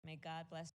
May God bless.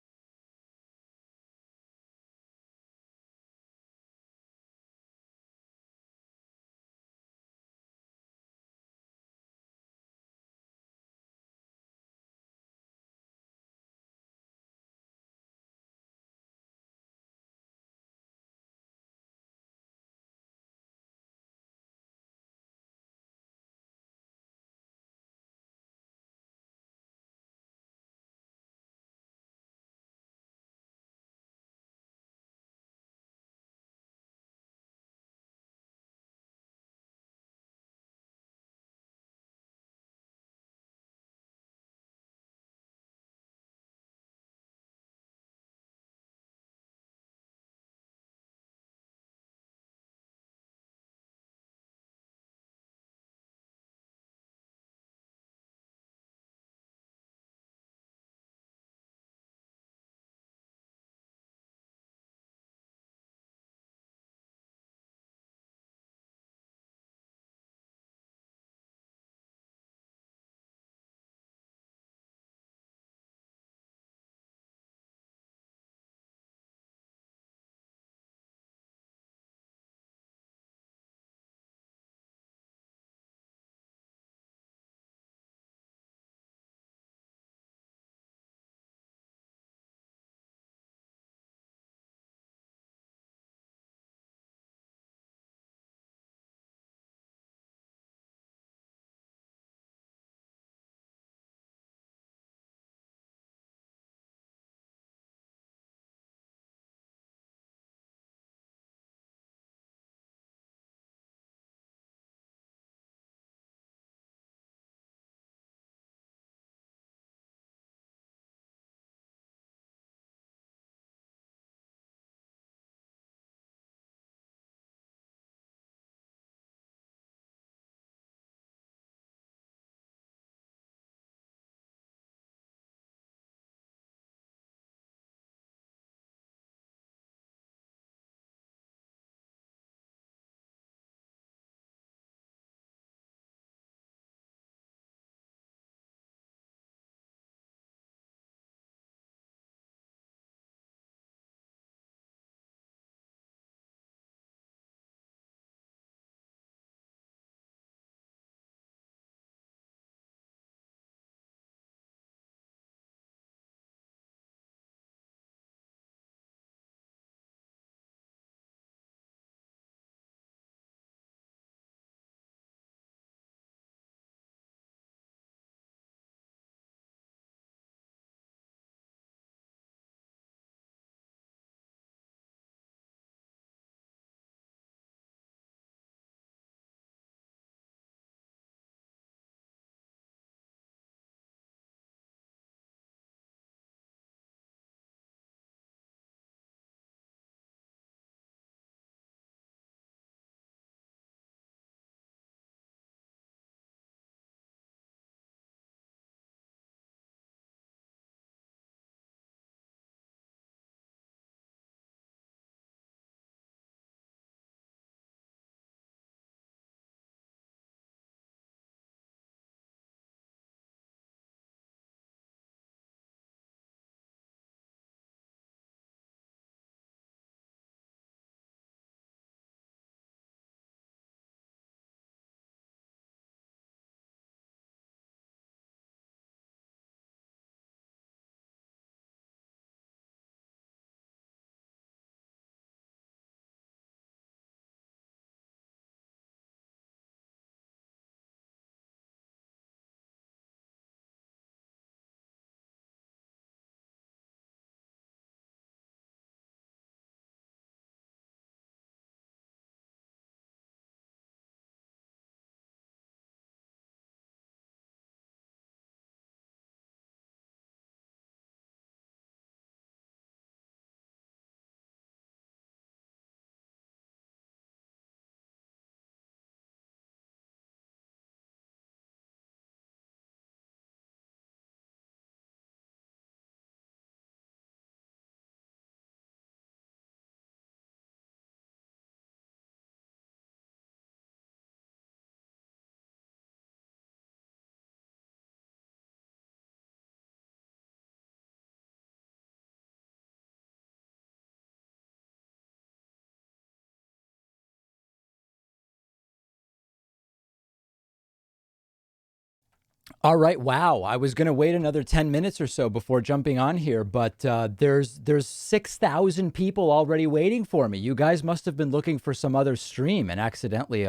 All right. Wow. I was going to wait another 10 minutes or so before jumping on here, but there's 6,000 people already waiting for me. You guys must have been looking for some other stream and accidentally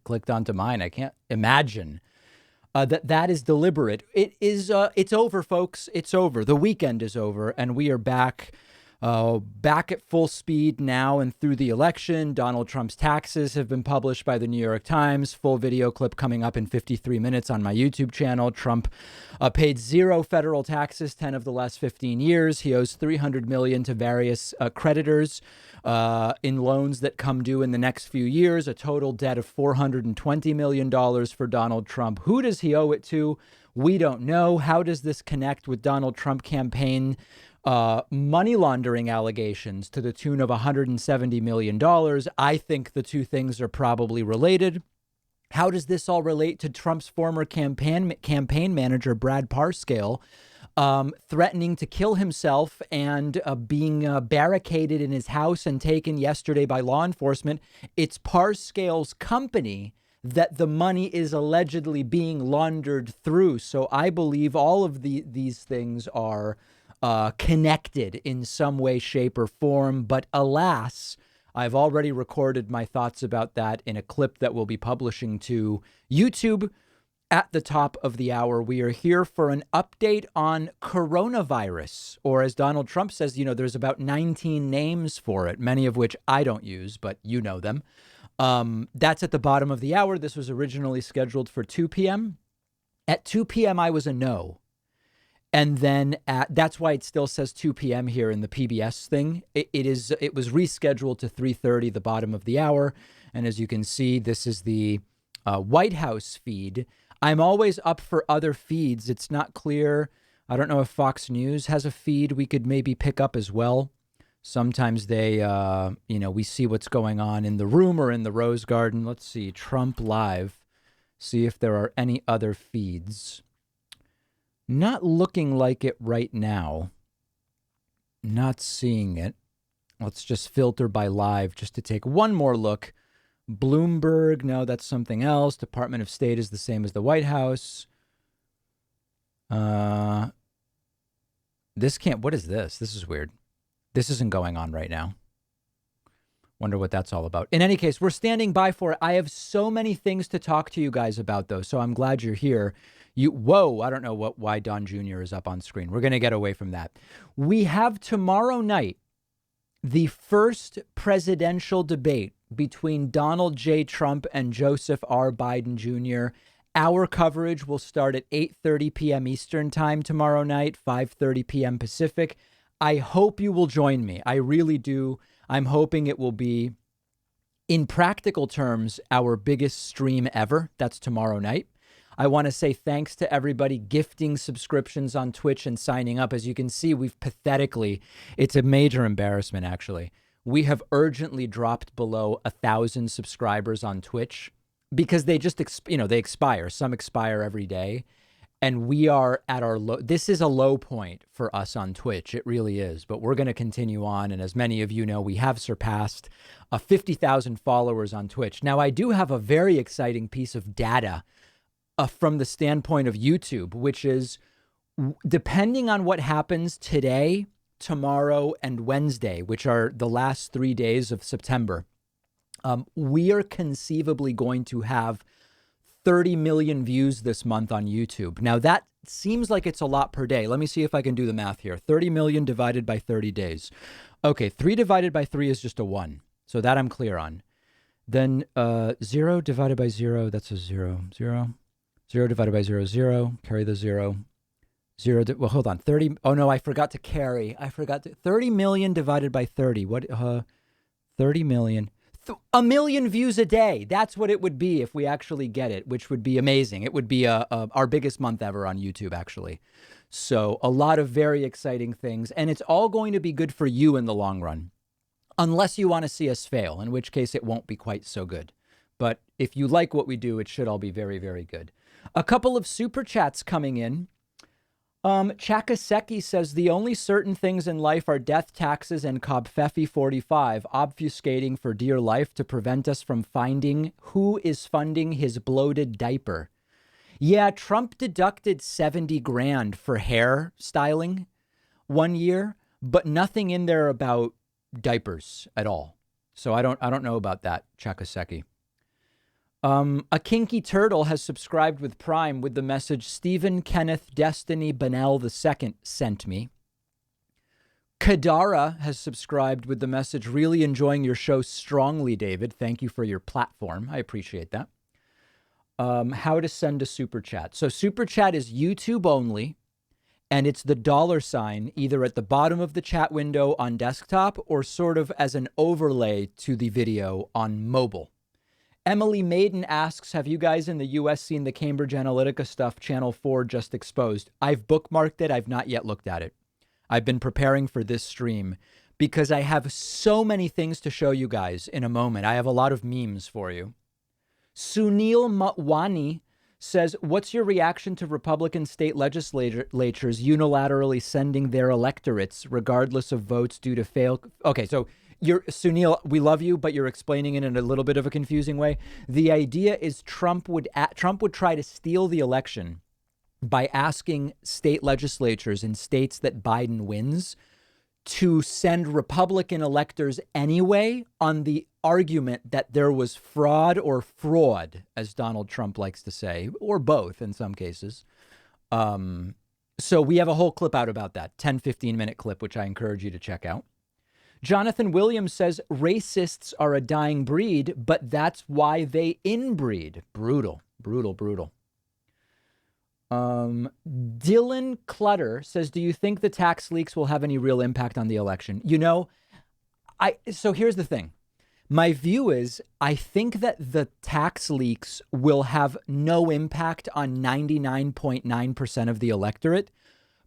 clicked onto mine. I can't imagine that is deliberate. It's over, folks. It's over. The weekend is over, and we are back at full speed now and through the election. Donald Trump's taxes have been published by the New York Times. Full video clip coming up in 53 minutes on my YouTube channel. Trump paid zero federal taxes 10 of the last 15 years. He owes $300 million to various creditors in loans that come due in the next few years, a total debt of $420 million for Donald Trump. Who does he owe it to? We don't know. How does this connect with Donald Trump campaign money laundering allegations to the tune of $170 million? I think the two things are probably related. How does this all relate to Trump's former campaign manager, Brad Parscale, threatening to kill himself and being barricaded in his house and taken yesterday by law enforcement? It's Parscale's company that the money is allegedly being laundered through. So I believe all of these things are connected in some way, shape, or form. But alas, I've already recorded my thoughts about that in a clip that we'll be publishing to YouTube at the top of the hour. We are here for an update on coronavirus, or as Donald Trump says, there's about 19 names for it, many of which I don't use, but you know them. That's at the bottom of the hour. This was originally scheduled for 2 p.m. At 2 p.m., I was a no. And then that's why it still says 2 p.m. here in the PBS thing. It was rescheduled to 3:30, the bottom of the hour. And as you can see, this is the White House feed. I'm always up for other feeds. It's not clear. I don't know if Fox News has a feed we could maybe pick up as well. Sometimes they, we see what's going on in the room or in the Rose Garden. Let's see, Trump Live. See if there are any other feeds. Not looking like it right now. Not seeing it. Let's just filter by live just to take one more look. Bloomberg, no, that's something else. Department of State is the same as the White House. What is this? This is weird. This isn't going on right now. Wonder what that's all about. In any case, we're standing by for it. I have so many things to talk to you guys about, though, so I'm glad you're here. I don't know why Don Jr. is up on screen. We're going to get away from that. We have tomorrow night the first presidential debate between Donald J. Trump and Joseph R. Biden Jr. Our coverage will start at 8:30 p.m. Eastern time tomorrow night, 5:30 p.m. Pacific. I hope you will join me. I really do. I'm hoping it will be, in practical terms, our biggest stream ever. That's tomorrow night. I want to say thanks to everybody gifting subscriptions on Twitch and signing up. As you can see, it's a major embarrassment, actually. We have urgently dropped below 1,000 subscribers on Twitch because they just, they expire. Some expire every day. And we are at our low. This is a low point for us on Twitch. It really is. But we're going to continue on. And as many of you know, we have surpassed 50,000 followers on Twitch. Now, I do have a very exciting piece of data from the standpoint of YouTube, which is depending on what happens today, tomorrow, and Wednesday, which are the last 3 days of September, we are conceivably going to have 30 million views this month on YouTube. Now, that seems like it's a lot per day. Let me see if I can do the math here. 30 million divided by 30 days. Okay, 3 divided by 3 is just a 1. So that I'm clear on. Then 0 divided by 0, that's a 0. 0 divided by 0 is 0. Carry the 0. Well, hold on. 30. Oh, no, I forgot to carry. 30 million divided by 30. 30 million. A million views a day. That's what it would be if we actually get it, which would be amazing. It would be our biggest month ever on YouTube, actually. So a lot of very exciting things. And it's all going to be good for you in the long run, unless you want to see us fail, in which case it won't be quite so good. But if you like what we do, it should all be very, very good. A couple of super chats coming in. Chakaseki says the only certain things in life are death, taxes, and Cobfefi 45, obfuscating for dear life to prevent us from finding who is funding his bloated diaper. Yeah, Trump deducted 70 grand for hair styling one year, but nothing in there about diapers at all. So I don't know about that, Chakaseki. A kinky turtle has subscribed with Prime with the message Stephen Kenneth Destiny Bennell II sent me. Kadara has subscribed with the message, really enjoying your show strongly, David. Thank you for your platform. I appreciate that. How to send a super chat. So super chat is YouTube only, and it's the $ either at the bottom of the chat window on desktop or sort of as an overlay to the video on mobile. Emily Maiden asks, have you guys in the U.S. seen the Cambridge Analytica stuff Channel 4 just exposed? I've bookmarked it. I've not yet looked at it. I've been preparing for this stream because I have so many things to show you guys in a moment. I have a lot of memes for you. Sunil Matwani says, what's your reaction to Republican state legislatures unilaterally sending their electorates, regardless of votes, due to fail? Okay, so Sunil, we love you, but you're explaining it in a little bit of a confusing way. The idea is Trump would try to steal the election by asking state legislatures in states that Biden wins to send Republican electors anyway on the argument that there was fraud, as Donald Trump likes to say, or both in some cases. So we have a whole clip out about that, 10, 15-minute clip, which I encourage you to check out. Jonathan Williams says, racists are a dying breed, but that's why they inbreed. Brutal, brutal, brutal. Dylan Clutter says, do you think the tax leaks will have any real impact on the election? You know, so here's the thing. My view is I think that the tax leaks will have no impact on 99.9% of the electorate,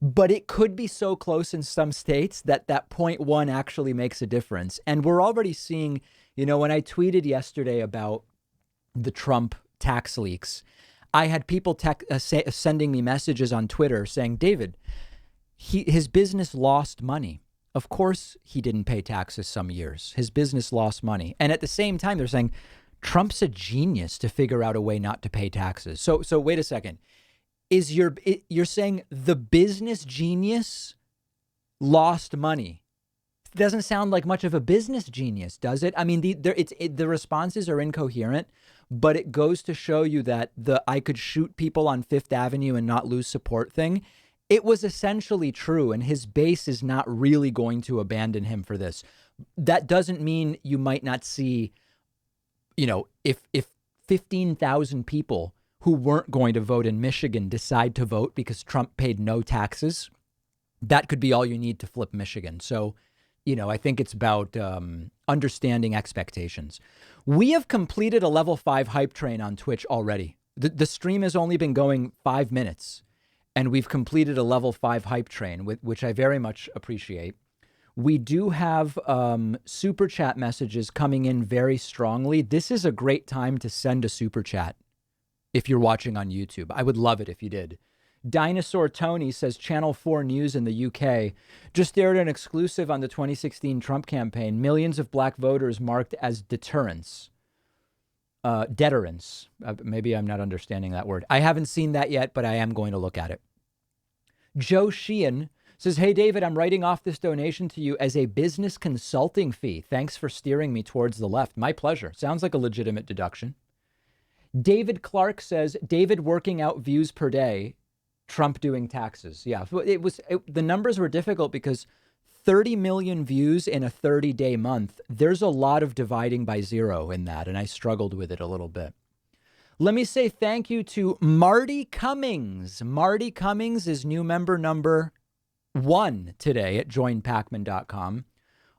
but it could be so close in some states that 0.1 actually makes a difference. And we're already seeing, you know, when I tweeted yesterday about the Trump tax leaks, I had people sending me messages on Twitter saying, David, his business lost money. Of course, he didn't pay taxes some years. His business lost money. And at the same time, they're saying Trump's a genius to figure out a way not to pay taxes. So wait a second. You're saying the business genius lost money? Doesn't sound like much of a business genius, does it? I mean, the responses are incoherent, but it goes to show you that the I could shoot people on Fifth Avenue and not lose support thing, it was essentially true, and his base is not really going to abandon him for this. That doesn't mean you might not see, you know, if 15,000 people who weren't going to vote in Michigan decide to vote because Trump paid no taxes, that could be all you need to flip Michigan. So, you know, I think it's about understanding expectations. We have completed a level 5 hype train on Twitch already. The stream has only been going 5 minutes, and we've completed a level 5 hype train, which I very much appreciate. We do have super chat messages coming in very strongly. This is a great time to send a super chat if you're watching on YouTube. I would love it if you did. Dinosaur Tony says Channel 4 News in the UK just aired an exclusive on the 2016 Trump campaign. Millions of black voters marked as deterrence. Deterrence. Maybe I'm not understanding that word. I haven't seen that yet, but I am going to look at it. Joe Sheehan says, hey, David, I'm writing off this donation to you as a business consulting fee. Thanks for steering me towards the left. My pleasure. Sounds like a legitimate deduction. David Clark says, David working out views per day, Trump doing taxes. Yeah, the numbers were difficult because 30 million views in a 30-day month. There's a lot of dividing by zero in that, and I struggled with it a little bit. Let me say thank you to Marty Cummings. Marty Cummings is new member number 1 today at joinpacman.com.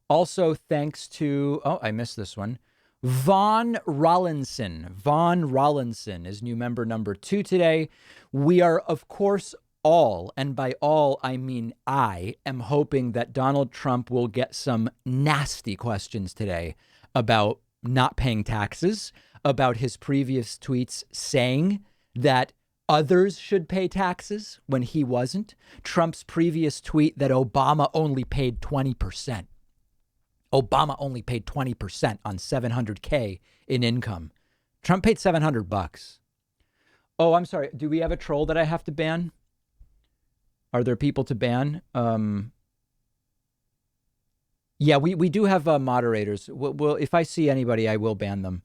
Also, thanks to, I missed this one. Vaughn Rollinson. Vaughn Rollinson is new member number 2 today. We are, of course, all, and by all, I mean I, am hoping that Donald Trump will get some nasty questions today about not paying taxes, about his previous tweets saying that others should pay taxes when he wasn't. Trump's previous tweet that Obama only paid 20%. Obama only paid 20% on $700K in income. Trump paid $700. Oh, I'm sorry. Do we have a troll that I have to ban? Are there people to ban? Yeah, we do have moderators. If I see anybody, I will ban them.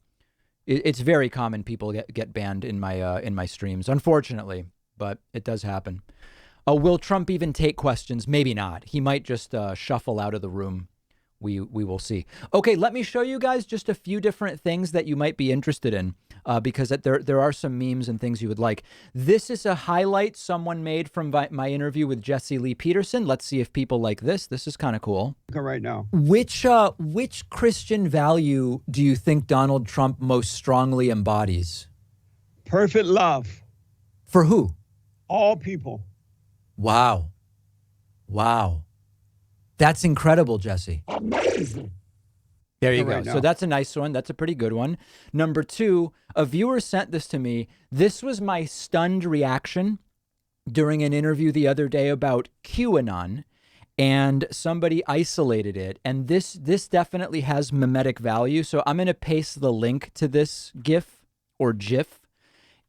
It's very common people get banned in my streams, unfortunately, but it does happen. Will Trump even take questions? Maybe not. He might just shuffle out of the room. We will see. Okay, let me show you guys just a few different things that you might be interested in, because there are some memes and things you would like. This is a highlight someone made from my interview with Jesse Lee Peterson. Let's see if people like this. This is kind of cool. Right now, Which Christian value do you think Donald Trump most strongly embodies? perfect love, For who? all people. Wow. That's incredible, Jesse. Amazing. There you go. Right now. So that's a nice one. That's a pretty good one. Number 2, a viewer sent this to me. This was my stunned reaction during an interview the other day about QAnon, and somebody isolated it. And this definitely has mimetic value. So I'm going to paste the link to this GIF or GIF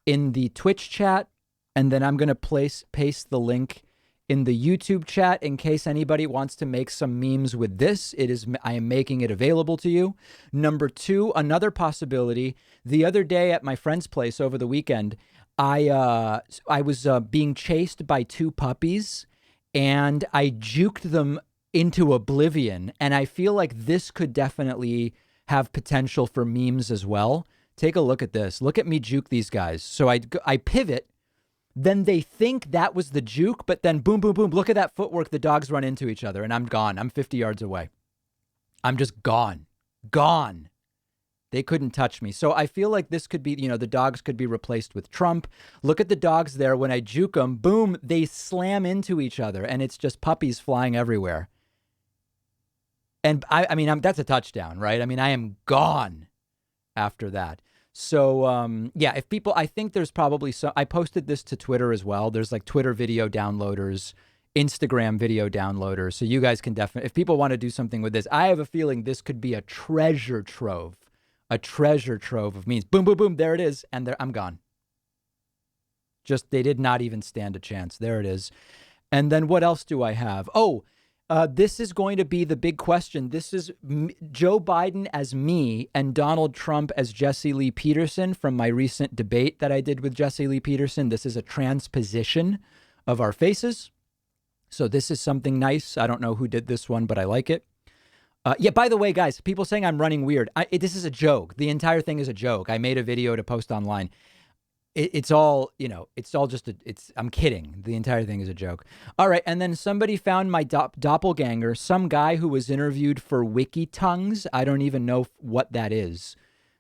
in the Twitch chat, and then I'm going to paste the link in the YouTube chat in case anybody wants to make some memes with this. I am making it available to you. Number 2, another possibility. The other day at my friend's place over the weekend, I was being chased by 2 puppies, and I juked them into oblivion. And I feel like this could definitely have potential for memes as well. Take a look at this. Look at me juke these guys. So I pivot. Then they think that was the juke, but then boom, boom, boom. Look at that footwork. The dogs run into each other, and I'm gone. I'm 50 yards away. I'm just gone. They couldn't touch me. So I feel like this could be, the dogs could be replaced with Trump. Look at the dogs there. When I juke them, boom, they slam into each other, and it's just puppies flying everywhere. And I mean, that's a touchdown, right? I mean, I am gone after that. So, yeah, if people, I think there's probably I posted this to Twitter as well. There's like Twitter video downloaders, Instagram video downloaders. So you guys can definitely, if people want to do something with this, I have a feeling this could be a treasure trove of memes. Boom, boom, boom. There it is. And I'm gone. They did not even stand a chance. There it is. And then what else do I have? Oh, this is going to be the big question. This is Joe Biden as me and Donald Trump as Jesse Lee Peterson from my recent debate that I did with Jesse Lee Peterson. This is a transposition of our faces. So this is something nice. I don't know who did this one, but I like it. Yeah, by the way, guys, people saying I'm running weird. This is a joke. The entire thing is a joke. I made a video to post online. It's all, it's all just, I'm kidding. The entire thing is a joke. All right. And then somebody found my doppelganger, some guy who was interviewed for Wiki Tongues. I don't even know what that is.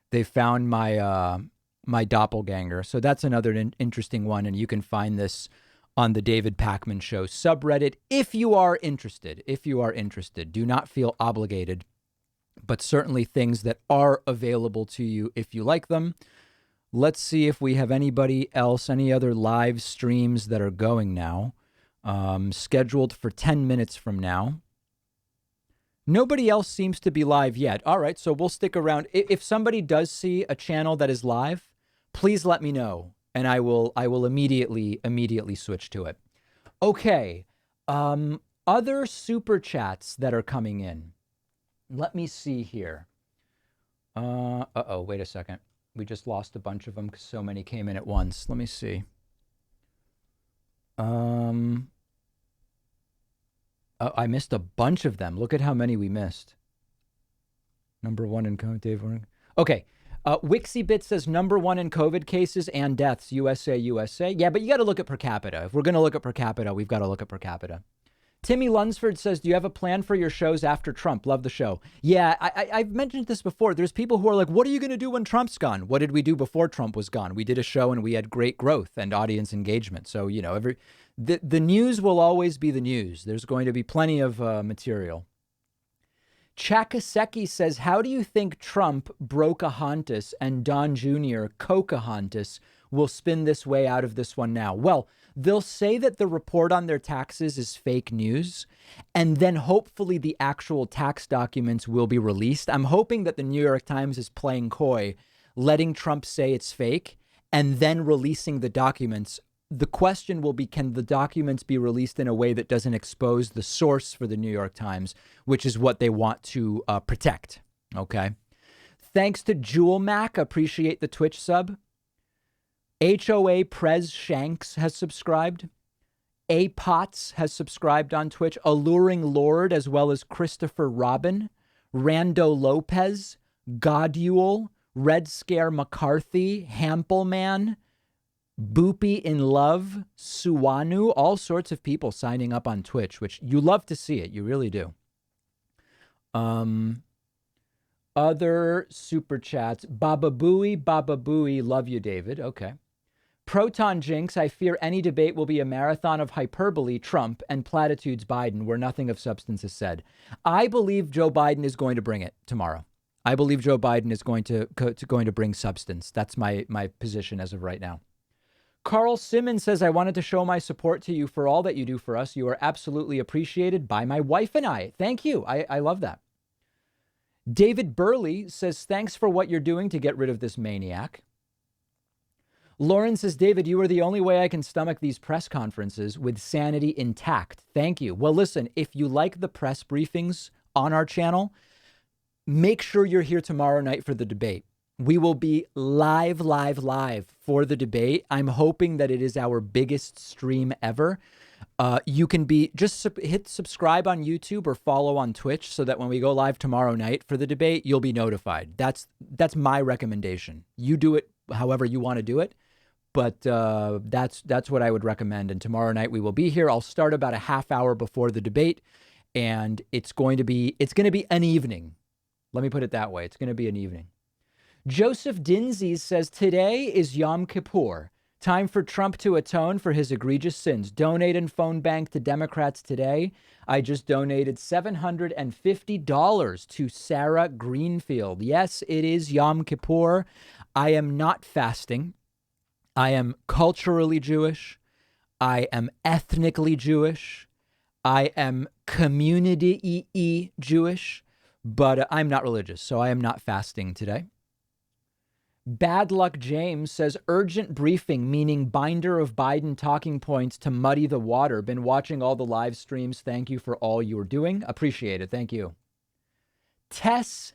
They found my doppelganger. So that's another interesting one. And you can find this on the David Pakman Show subreddit if you are interested. Do not feel obligated, but certainly things that are available to you if you like them. Let's see if we have anybody else, any other live streams that are going now, scheduled for 10 minutes from now. Nobody else seems to be live yet. All right, so we'll stick around. If somebody does see a channel that is live, please let me know, and I will immediately switch to it. Okay, other super chats that are coming in. Let me see here. Wait a second. We just lost a bunch of them because so many came in at once. Let me see. I missed a bunch of them. Look at how many we missed. Number 1 in COVID, Dave. Okay. WixiBit says number 1 in COVID cases and deaths, USA. Yeah, but you got to look at per capita. If we're going to look at per capita, we've got to look at per capita. Timmy Lunsford says, do you have a plan for your shows after Trump? Love the show. Yeah, I've mentioned this before. There's people who are like, what are you going to do when Trump's gone? What did we do before Trump was gone? We did a show and we had great growth and audience engagement. So, the news will always be the news. There's going to be plenty of material. Chakaseki says, how do you think Trump, Brocahontas, and Don Jr., Pocahontas, will spin this way out of this one now? Well, they'll say that the report on their taxes is fake news, and then hopefully the actual tax documents will be released. I'm hoping that the New York Times is playing coy, letting Trump say it's fake, and then releasing the documents. The question will be, can the documents be released in a way that doesn't expose the source for the New York Times, which is what they want to protect. Okay. Thanks to Jewel Mac. Appreciate the Twitch sub. HOA Prez Shanks has subscribed. A Potts has subscribed on Twitch. Alluring Lord, as well as Christopher Robin. Rando Lopez. Godule. Red Scare McCarthy. Hampleman. Boopy in Love, Suwanu, all sorts of people signing up on Twitch, which you love to see it. You really do. Other super chats. Baba Booey, love you, David. Okay. Proton Jinx, I fear any debate will be a marathon of hyperbole, Trump, and platitudes, Biden, where nothing of substance is said. I believe Joe Biden is going to bring it tomorrow. I believe Joe Biden is going to bring substance. That's my position as of right now. Carl Simmons says, I wanted to show my support to you for all that you do for us. You are absolutely appreciated by my wife and I. Thank you. I love that. David Burley says, thanks for what you're doing to get rid of this maniac. Lauren says, David, you are the only way I can stomach these press conferences with sanity intact. Thank you. Well, listen, if you like the press briefings on our channel, make sure you're here tomorrow night for the debate. We will be live for the debate. I'm hoping that it is our biggest stream ever. You can hit subscribe on YouTube or follow on Twitch so that when we go live tomorrow night for the debate, you'll be notified. That's my recommendation. You do it however you want to do it, but that's what I would recommend. And tomorrow night we will be here. I'll start about a half hour before the debate, and it's going to be an evening. Let me put it that way. It's going to be an evening. Joseph Dinsies says, today is Yom Kippur. Time for Trump to atone for his egregious sins. Donate and phone bank to Democrats today. I just donated $750 to Sarah Greenfield. Yes, it is Yom Kippur. I am not fasting. I am culturally Jewish. I am ethnically Jewish. I am community Jewish, but I'm not religious, so I am not fasting today. Bad Luck James says, urgent briefing, meaning binder of Biden talking points to muddy the water. Been watching all the live streams. Thank you for all you're doing. Appreciate it. Thank you. Tess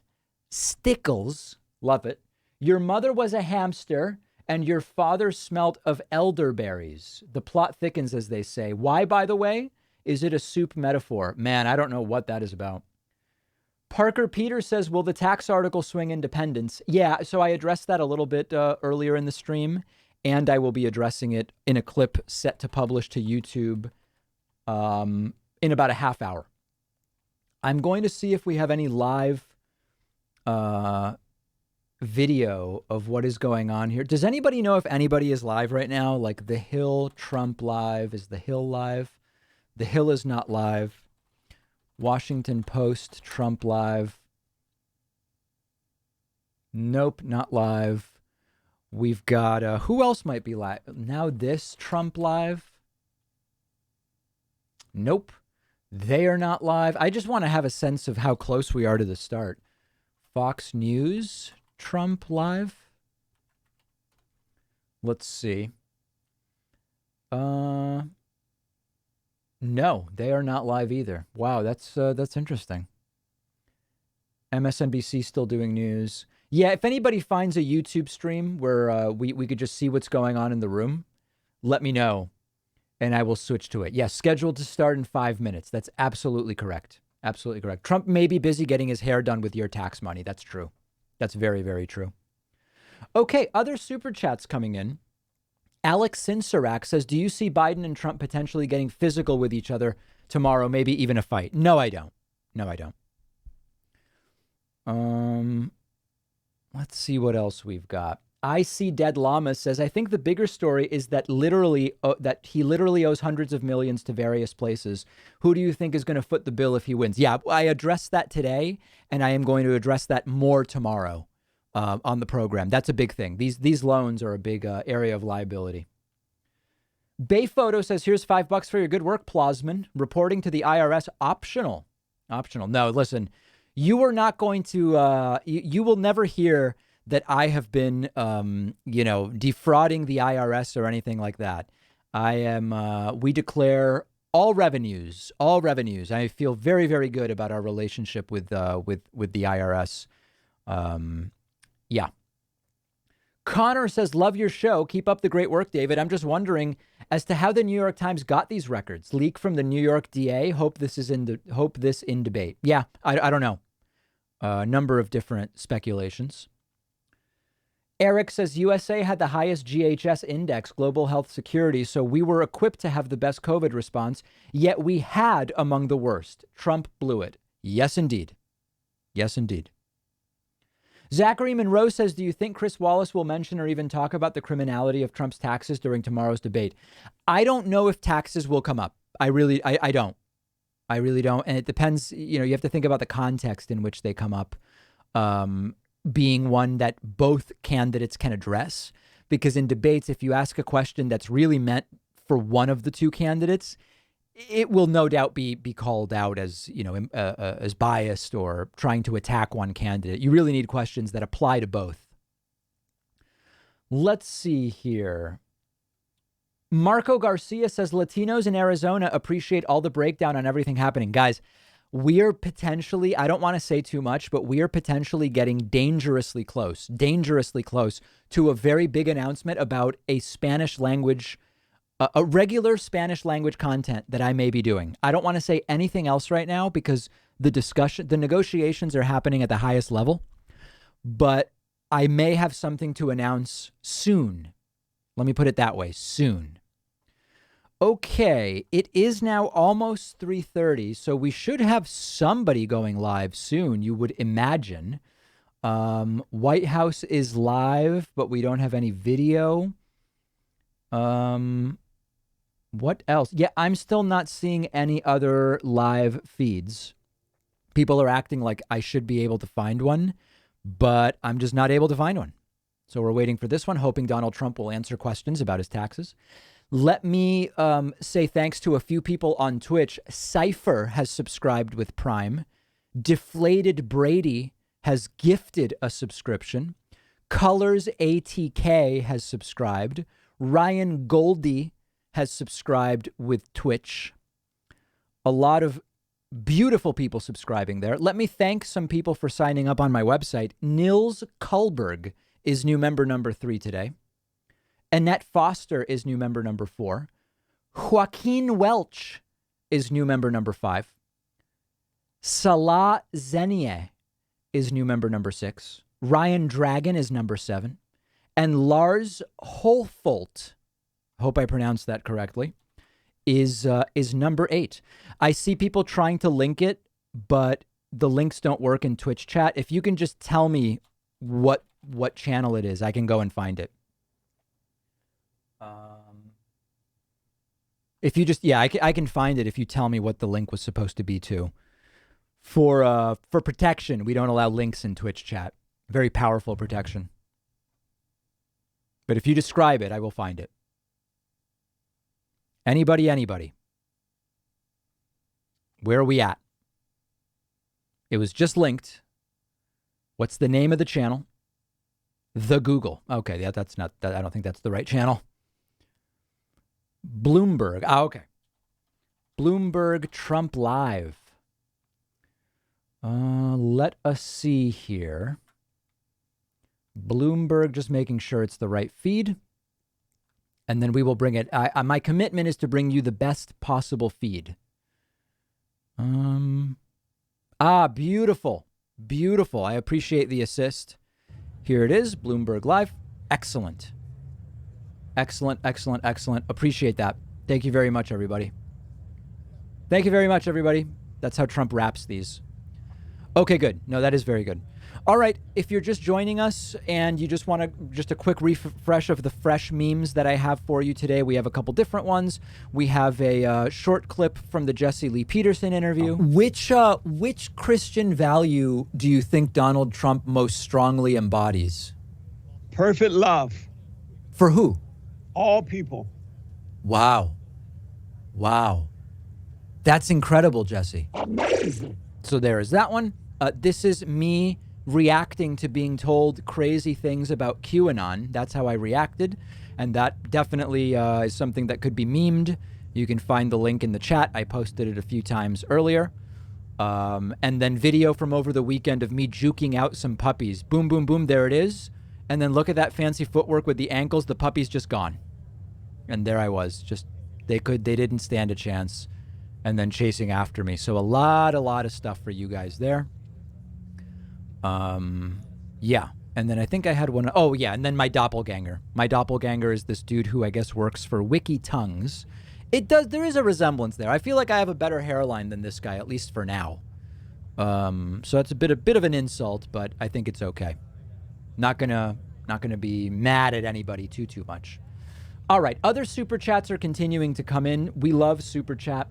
Stickles, love it. Your mother was a hamster and your father smelt of elderberries. The plot thickens, as they say. Why, by the way? Is it a soup metaphor? Man, I don't know what that is about. Parker Peter says, will the tax article swing independence? Yeah, so I addressed that a little bit earlier in the stream, and I will be addressing it in a clip set to publish to YouTube in about a half hour. I'm going to see if we have any live video of what is going on here. Does anybody know if anybody is live right now? Like The Hill, Trump live. Is The Hill live? The Hill is not live. Washington Post, Trump live. Nope, not live. We've got, who else might be live? Now this, Trump live. Nope, they are not live. I just want to have a sense of how close we are to the start. Fox News, Trump live. Let's see. No, they are not live either. Wow, that's interesting. MSNBC still doing news. Yeah, if anybody finds a YouTube stream where we could just see what's going on in the room, let me know, and I will switch to it. Yes, scheduled to start in 5 minutes. That's absolutely correct. Absolutely correct. Trump may be busy getting his hair done with your tax money. That's true. That's very, very true. Okay, other super chats coming in. Alex Sinsarak says, do you see Biden and Trump potentially getting physical with each other tomorrow, maybe even a fight? No, I don't. No, I don't. Let's see what else we've got. I See Dead Llama says, I think the bigger story is that he literally owes hundreds of millions to various places. Who do you think is going to foot the bill if he wins? Yeah, I addressed that today, and I am going to address that more tomorrow. On the program. That's a big thing. These loans are a big area of liability. Bay Photo says, here's $5 for your good work, Plosman. Reporting to the IRS, optional. No, listen, you are not going to, you will never hear that I have been, defrauding the IRS or anything like that. We declare all revenues. I feel very, very good about our relationship with the IRS. Yeah. Connor says, love your show. Keep up the great work, David. I'm just wondering as to how the New York Times got these records. Leak from the New York DA. Hope this in debate. Yeah, I don't know. A number of different speculations. Eric says USA had the highest GHS index, global health security, so we were equipped to have the best COVID response, yet we had among the worst. Trump blew it. Yes, indeed. Yes, indeed. Zachary Monroe says, do you think Chris Wallace will mention or even talk about the criminality of Trump's taxes during tomorrow's debate? I don't know if taxes will come up. I don't. I really don't. And it depends, you have to think about the context in which they come up. Being one that both candidates can address, because in debates, if you ask a question that's really meant for one of the two candidates, it will no doubt be called out as, as biased or trying to attack one candidate. You really need questions that apply to both. Let's see here. Marco Garcia says Latinos in Arizona appreciate all the breakdown on everything happening. Guys, we are potentially, I don't want to say too much, but we are potentially getting dangerously close to a very big announcement about a Spanish language, a regular Spanish language content that I may be doing. I don't want to say anything else right now because the negotiations are happening at the highest level, but I may have something to announce soon. Let me put it that way, soon. Okay, it is now almost 3:30, so we should have somebody going live soon, you would imagine. White House is live, but we don't have any video. What else? Yeah, I'm still not seeing any other live feeds. People are acting like I should be able to find one, but I'm just not able to find one. So we're waiting for this one, hoping Donald Trump will answer questions about his taxes. Let me say thanks to a few people on Twitch. Cypher has subscribed with Prime. Deflated Brady has gifted a subscription. Colors ATK has subscribed. Ryan Goldie has subscribed with Twitch. A lot of beautiful people subscribing there. Let me thank some people for signing up on my website. Nils Kullberg is new member number 3 today. Annette Foster is new member number 4. Joaquin Welch is new member number 5. Salah Zenier is new member number 6. Ryan Dragon is number 7. And Lars Holfolt, hope I pronounced that correctly, is number 8. I see people trying to link it, but the links don't work in Twitch chat. If you can just tell me what channel it is, I can go and find it. If you just, I can find it if you tell me what the link was supposed to be to. For protection, we don't allow links in Twitch chat. Very powerful protection. But if you describe it, I will find it. Anybody? Where are we at? It was just linked. What's the name of the channel? The Google. Okay, that's not, I don't think that's the right channel. Bloomberg. Okay. Bloomberg Trump Live. Let us see here. Bloomberg, just making sure it's the right feed. And then we will bring it. My commitment is to bring you the best possible feed. Beautiful. Beautiful. I appreciate the assist. Here it is, Bloomberg Live. Excellent. Excellent. Appreciate that. Thank you very much, everybody. That's how Trump wraps these. Okay, good. No, that is very good. All right, if you're just joining us and you just want a quick refresh of the fresh memes that I have for you today, we have a couple different ones. We have a short clip from the Jesse Lee Peterson interview. Which Christian value do you think Donald Trump most strongly embodies? Perfect love. For who? All people. Wow. That's incredible, Jesse. Amazing. So there is that one. This is me reacting to being told crazy things about QAnon. That's how I reacted. And that definitely is something that could be memed. You can find the link in the chat. I posted it a few times earlier. And then video from over the weekend of me juking out some puppies. Boom, boom, boom. There it is. And then look at that fancy footwork with the ankles. The puppy's just gone. And there I was. Just, they didn't stand a chance. And then chasing after me. So a lot of stuff for you guys there. Yeah. And then I think I had one. Oh, yeah. And then my doppelganger. My doppelganger is this dude who I guess works for Wiki Tongues. There is a resemblance there. I feel like I have a better hairline than this guy, at least for now. So that's a bit of an insult, but I think it's okay. Not gonna be mad at anybody too much. All right. Other super chats are continuing to come in. We love super chat.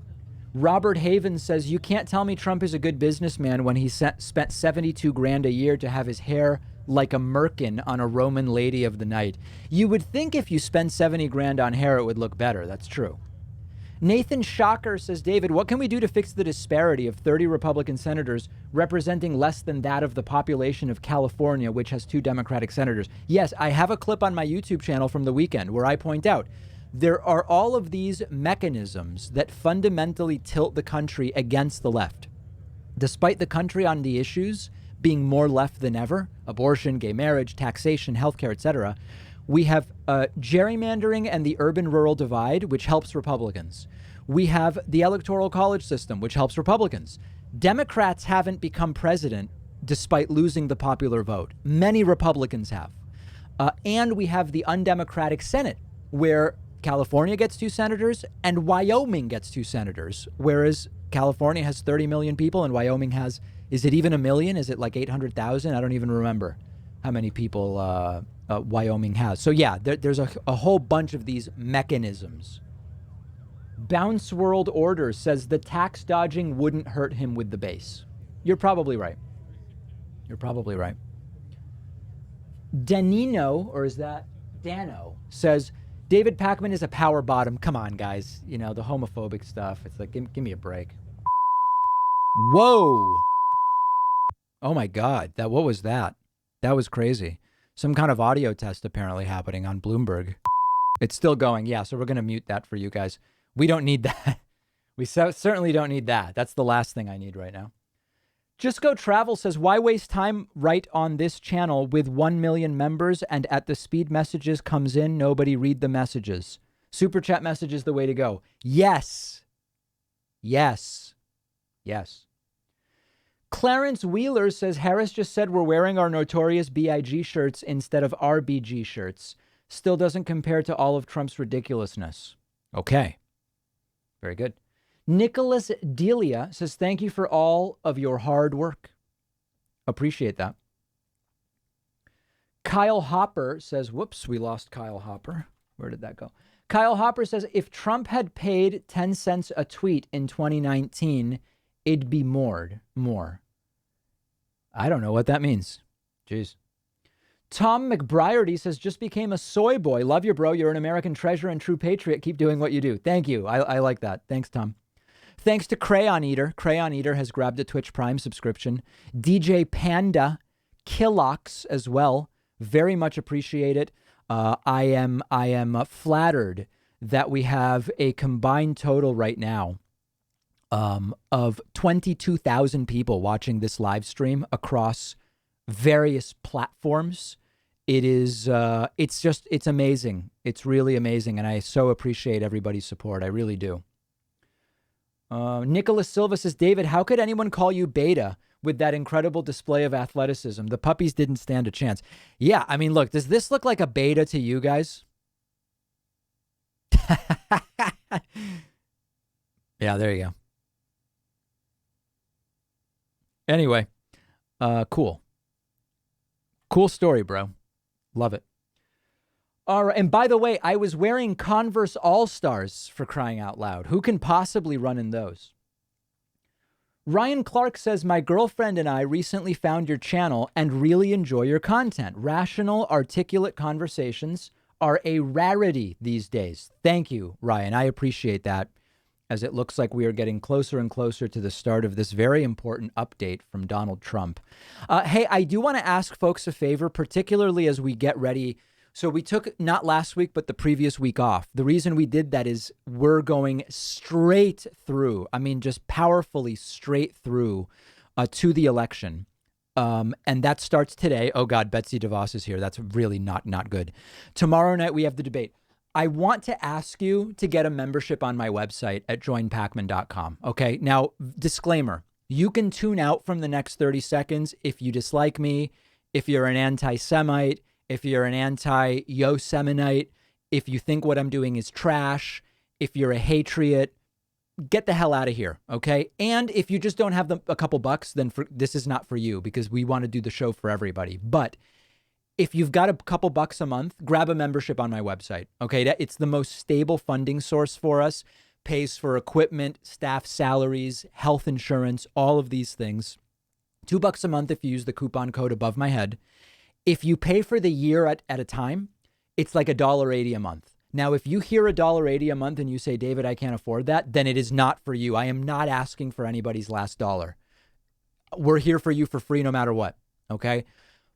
Robert Haven says, you can't tell me Trump is a good businessman when he spent 72 grand a year to have his hair like a merkin on a Roman lady of the night. You would think if you spend 70 grand on hair, it would look better. That's true. Nathan Shocker says, David, what can we do to fix the disparity of 30 Republican senators representing less than that of the population of California, which has 2 Democratic senators? Yes, I have a clip on my YouTube channel from the weekend where I point out there are all of these mechanisms that fundamentally tilt the country against the left. Despite the country on the issues being more left than ever, abortion, gay marriage, taxation, healthcare, etc., we have gerrymandering and the urban-rural divide, which helps Republicans. We have the electoral college system, which helps Republicans. Democrats haven't become president despite losing the popular vote. Many Republicans have. And we have the undemocratic Senate, where California gets 2 senators and Wyoming gets 2 senators, whereas California has 30 million people and Wyoming has, is it even a million? Is it like 800,000? I don't even remember how many people Wyoming has. So yeah, there's a whole bunch of these mechanisms. Bounce World Order says the tax dodging wouldn't hurt him with the base. You're probably right. You're probably right. Danino, or is that Dano, says David Pakman is a power bottom. Come on, guys. You know, the homophobic stuff. It's like, give me a break. Whoa. Oh my God. What was that? That was crazy. Some kind of audio test apparently happening on Bloomberg. It's still going. Yeah, so we're going to mute that for you guys. We don't need that. We certainly don't need that. That's the last thing I need right now. Just Go Travel says, why waste time right on this channel with 1 million members and at the speed messages comes in, nobody read the messages. Super chat message is the way to go. Yes. Yes. Yes. Clarence Wheeler says, Harris just said we're wearing our Notorious B.I.G. shirts instead of RBG shirts. Still doesn't compare to all of Trump's ridiculousness. Okay. Very good. Nicholas Delia says, thank you for all of your hard work. Appreciate that. Kyle Hopper says, whoops, we lost Kyle Hopper. Where did that go? Kyle Hopper says, if Trump had paid 10 cents a tweet in 2019, it'd be more. I don't know what that means. Jeez. Tom McBriarty says, just became a soy boy. Love you, bro. You're an American treasure and true patriot. Keep doing what you do. Thank you. I like that. Thanks, Tom. Thanks to Crayon Eater. Crayon Eater has grabbed a Twitch Prime subscription. DJ Panda, Killox as well. Very much appreciate it. I am flattered that we have a combined total right now of 22,000 people watching this live stream across various platforms. It is, it's amazing. It's really amazing. And I so appreciate everybody's support. I really do. Nicholas Silva says, David, how could anyone call you beta with that incredible display of athleticism? The puppies didn't stand a chance. Yeah, I mean, look, does this look like a beta to you guys? Yeah, there you go. Anyway, cool. Cool story, bro. Love it. All right. And by the way, I was wearing Converse All-Stars, for crying out loud. Who can possibly run in those? Ryan Clark says, my girlfriend and I recently found your channel and really enjoy your content. Rational, articulate conversations are a rarity these days. Thank you, Ryan. I appreciate that. as it looks like we are getting closer and closer to the start of this very important update from Donald Trump. Hey, I do want to ask folks a favor, particularly as we get ready. So we took not last week, but the previous week off. The reason we did that is we're going straight through. I mean, just powerfully straight through to the election. And that starts today. Oh, God, Betsy DeVos is here. That's really not good. Tomorrow night, we have the debate. I want to ask you to get a membership on my website at joinpacman.com. Okay. Now, disclaimer, you can tune out from the next 30 seconds if you dislike me, if you're an anti-Semite, if you're an anti-Yoseminite, if you think what I'm doing is trash, if you're a Hatriot, get the hell out of here. Okay. And if you just don't have a couple bucks, then this is not for you, because we want to do the show for everybody. But if you've got a couple bucks a month, grab a membership on my website. Okay. It's the most stable funding source for us, pays for equipment, staff salaries, health insurance, all of these things. $2 a month if you use the coupon code above my head. If you pay for the year at a time, it's like $1.80 a month. Now, if you hear $1.80 a month and you say, David, I can't afford that, then it is not for you. I am not asking for anybody's last dollar. We're here for you for free no matter what. Okay.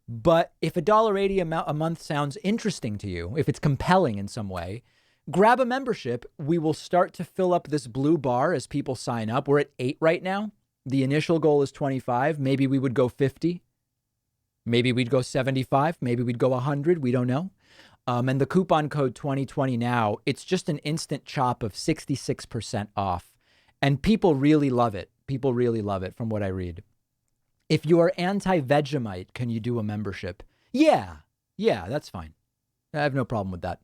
But if $1.80 a month sounds interesting to you, if it's compelling in some way, grab a membership. We will start to fill up this blue bar as people sign up. We're at 8 right now. The initial goal is 25. Maybe we would go 50. Maybe we'd go 75. Maybe we'd go 100. We don't know. And the coupon code 2020 now, it's just an instant chop of 66% off. And people really love it. People really love it from what I read. If you are anti-Vegemite, can you do a membership? Yeah, that's fine. I have no problem with that.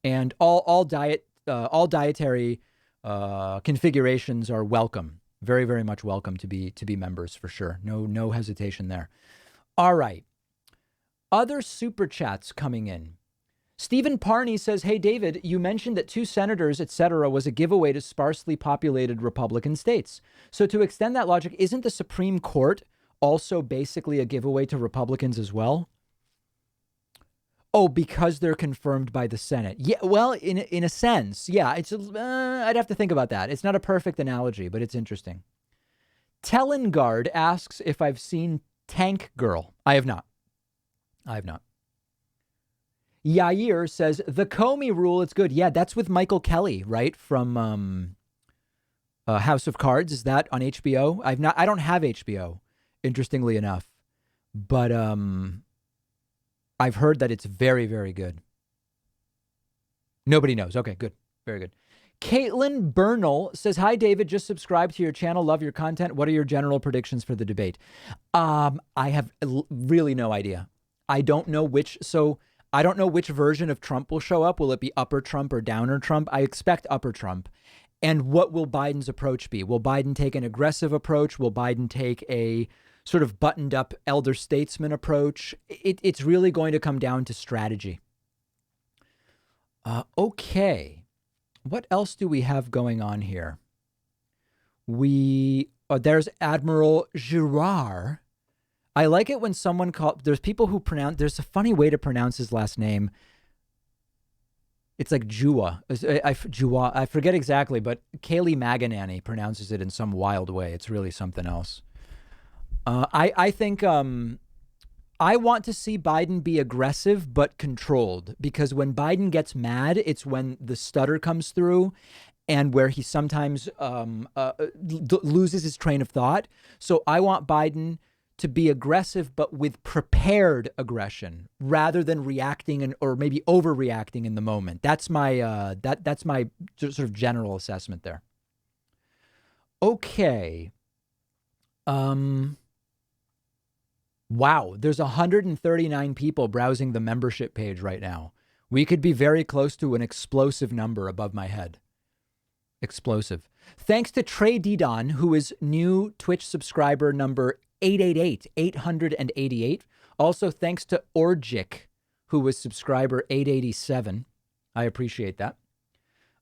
And all dietary configurations are welcome. Very, very much welcome to be members for sure. No hesitation there. All right. Other super chats coming in. Stephen Parney says, hey, David, you mentioned that 2 senators, etc., was a giveaway to sparsely populated Republican states. So to extend that logic, isn't the Supreme Court also basically a giveaway to Republicans as well? Oh, because they're confirmed by the Senate. Yeah, well, in a sense, yeah. It's I'd have to think about that. It's not a perfect analogy, but it's interesting. Tellengard asks if I've seen Tank Girl. I have not. Yair says, the Comey rule, it's good. Yeah, that's with Michael Kelly, right? From House of Cards. Is that on HBO? I don't have HBO, interestingly enough. But I've heard that it's very, very good. Nobody knows. Okay, good. Very good. Caitlin Bernal says, hi, David, just subscribed to your channel. Love your content. What are your general predictions for the debate? I have really no idea. I don't know which version of Trump will show up. Will it be upper Trump or downer Trump? I expect upper Trump. And what will Biden's approach be? Will Biden take an aggressive approach? Will Biden take a sort of buttoned up elder statesman approach? It's really going to come down to strategy. Okay. What else do we have going on here? There's Admiral Girard. I like it when someone there's people who there's a funny way to pronounce his last name. It's like Jua. I forget exactly, but Kayleigh Maganani pronounces it in some wild way. It's really something else. I think I want to see Biden be aggressive but controlled, because when Biden gets mad, it's when the stutter comes through and where he sometimes loses his train of thought. So I want Biden to be aggressive, but with prepared aggression rather than reacting or maybe overreacting in the moment. That's my that's my sort of general assessment there. Okay. Wow, there's 139 people browsing the membership page right now. We could be very close to an explosive number above my head. Explosive. Thanks to Trey Didon, who is new Twitch subscriber number 888. Also, thanks to Orgic, who was subscriber 887. I appreciate that.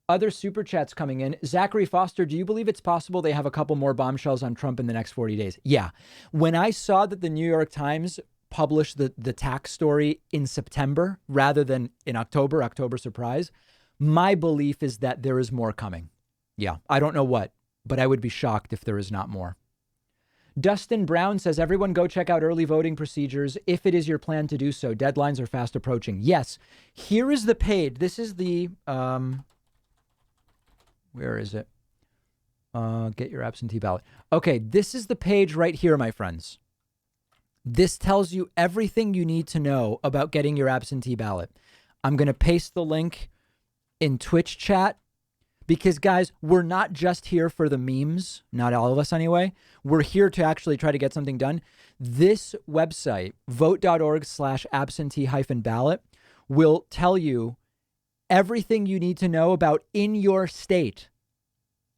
Other super chats coming in. Zachary Foster, do you believe it's possible they have a couple more bombshells on Trump in the next 40 days? Yeah. When I saw that the New York Times published the tax story in September rather than in October surprise, my belief is that there is more coming. Yeah, I don't know what, but I would be shocked if there is not more. Dustin Brown says, everyone go check out early voting procedures if it is your plan to do so. Deadlines are fast approaching. Yes, here is the page. This is the, where is it? Get your absentee ballot. Okay, this is the page right here, my friends. This tells you everything you need to know about getting your absentee ballot. I'm going to paste the link in Twitch chat. Because, guys, we're not just here for the memes, not all of us anyway. We're here to actually try to get something done. This website, vote.org/absentee-ballot, will tell you everything you need to know about in your state,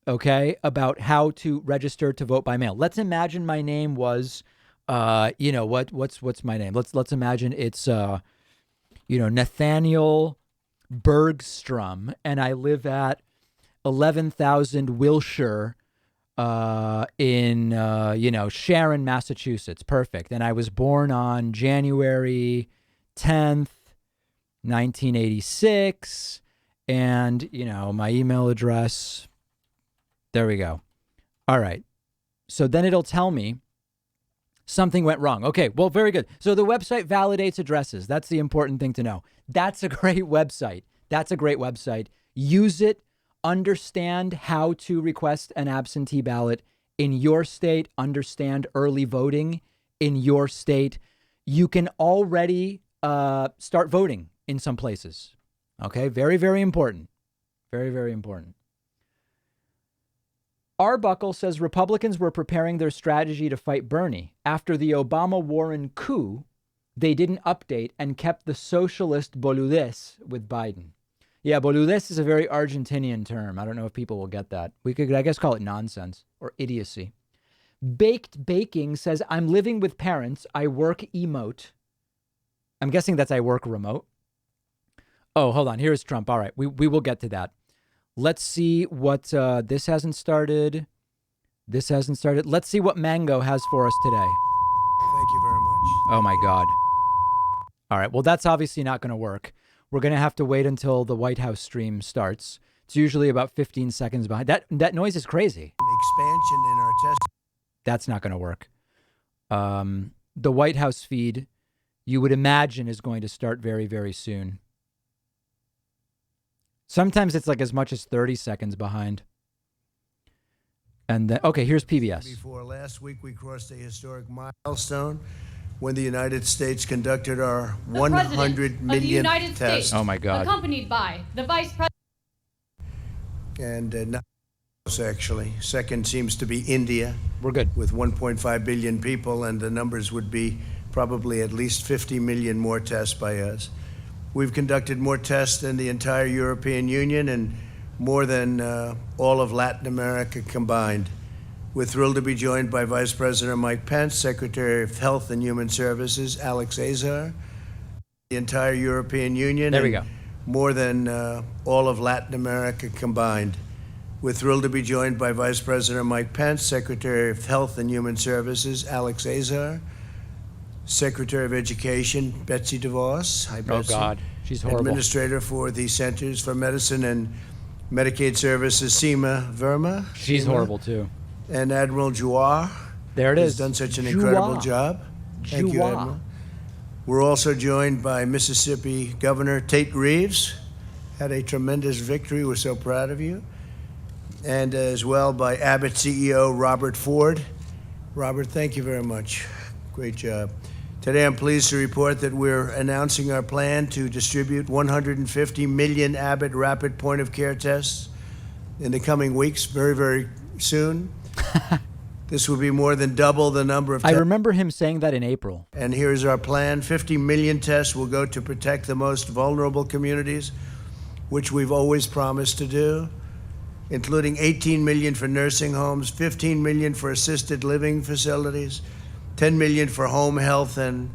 okay, about how to register to vote by mail. Let's imagine my name was, what's my name? Let's imagine it's, Nathaniel Bergstrom, and I live at 11,000 Wilshire in, Sharon, Massachusetts. Perfect. And I was born on January 10th, 1986. And, my email address. There we go. All right. So then it'll tell me something went wrong. Okay, well, very good. So the website validates addresses. That's the important thing to know. That's a great website. Use it. Understand how to request an absentee ballot in your state. Understand early voting in your state. You can already start voting in some places. Okay, very, very important. Very, very important. Arbuckle says Republicans were preparing their strategy to fight Bernie. After the Obama-Warren coup, they didn't update and kept the socialist boludez with Biden. Yeah, boludez is a very Argentinian term. I don't know if people will get that. We could, I guess, call it nonsense or idiocy. Baked Baking says, I'm living with parents. I work emote. I'm guessing that's I work remote. Oh, hold on. Here's Trump. All right. We will get to that. Let's see what this hasn't started. This hasn't started. Let's see what Mango has for us today. Thank you very much. Oh, my God. All right. Well, that's obviously not going to work. We're going to have to wait until the White House stream starts. It's usually about 15 seconds behind. That noise is crazy. Expansion in our test. That's not going to work. The White House feed, you would imagine, is going to start very, very soon. Sometimes it's like as much as 30 seconds behind. And then, okay, here's PBS. Before last week, we crossed a historic milestone when the United States conducted our 100 millionth test. Oh, my God. Accompanied by the Vice President. And not actually. Second seems to be India. We're good. With 1.5 billion people, and the numbers would be probably at least 50 million more tests by us. We've conducted more tests than the entire European Union and more than all of Latin America combined. We're thrilled to be joined by Vice President Mike Pence, Secretary of Health and Human Services Alex Azar, the entire European Union. There we go. More than all of Latin America combined. We're thrilled to be joined by Vice President Mike Pence, Secretary of Health and Human Services Alex Azar, Secretary of Education Betsy DeVos. Hi, Betsy. Oh, God. She's horrible. Administrator for the Centers for Medicine and Medicaid Services Seema Verma. She's horrible, too. And Admiral Juar. There it is. Who's done such an incredible job. Thank you, Admiral. We're also joined by Mississippi Governor Tate Reeves. Had a tremendous victory. We're so proud of you. And as well by Abbott CEO Robert Ford. Robert, thank you very much. Great job. Today I'm pleased to report that we're announcing our plan to distribute 150 million Abbott rapid point-of-care tests in the coming weeks, very, very soon. This will be more than double the number of tests. I remember him saying that in April. And here's our plan. 50 million tests will go to protect the most vulnerable communities, which we've always promised to do, including 18 million for nursing homes, 15 million for assisted living facilities, 10 million for home health and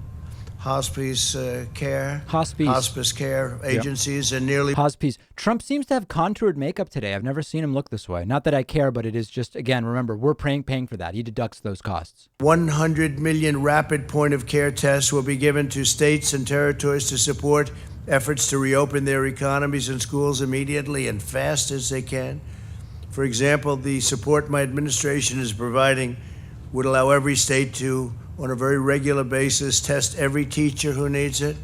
hospice care. Hospice care agencies, and nearly... Hospice. Trump seems to have contoured makeup today. I've never seen him look this way. Not that I care, but it is just, again, remember, we're paying for that. He deducts those costs. 100 million rapid point-of-care tests will be given to states and territories to support efforts to reopen their economies and schools immediately and fast as they can. For example, the support my administration is providing would allow every state to, on a very regular basis, test every teacher who needs it.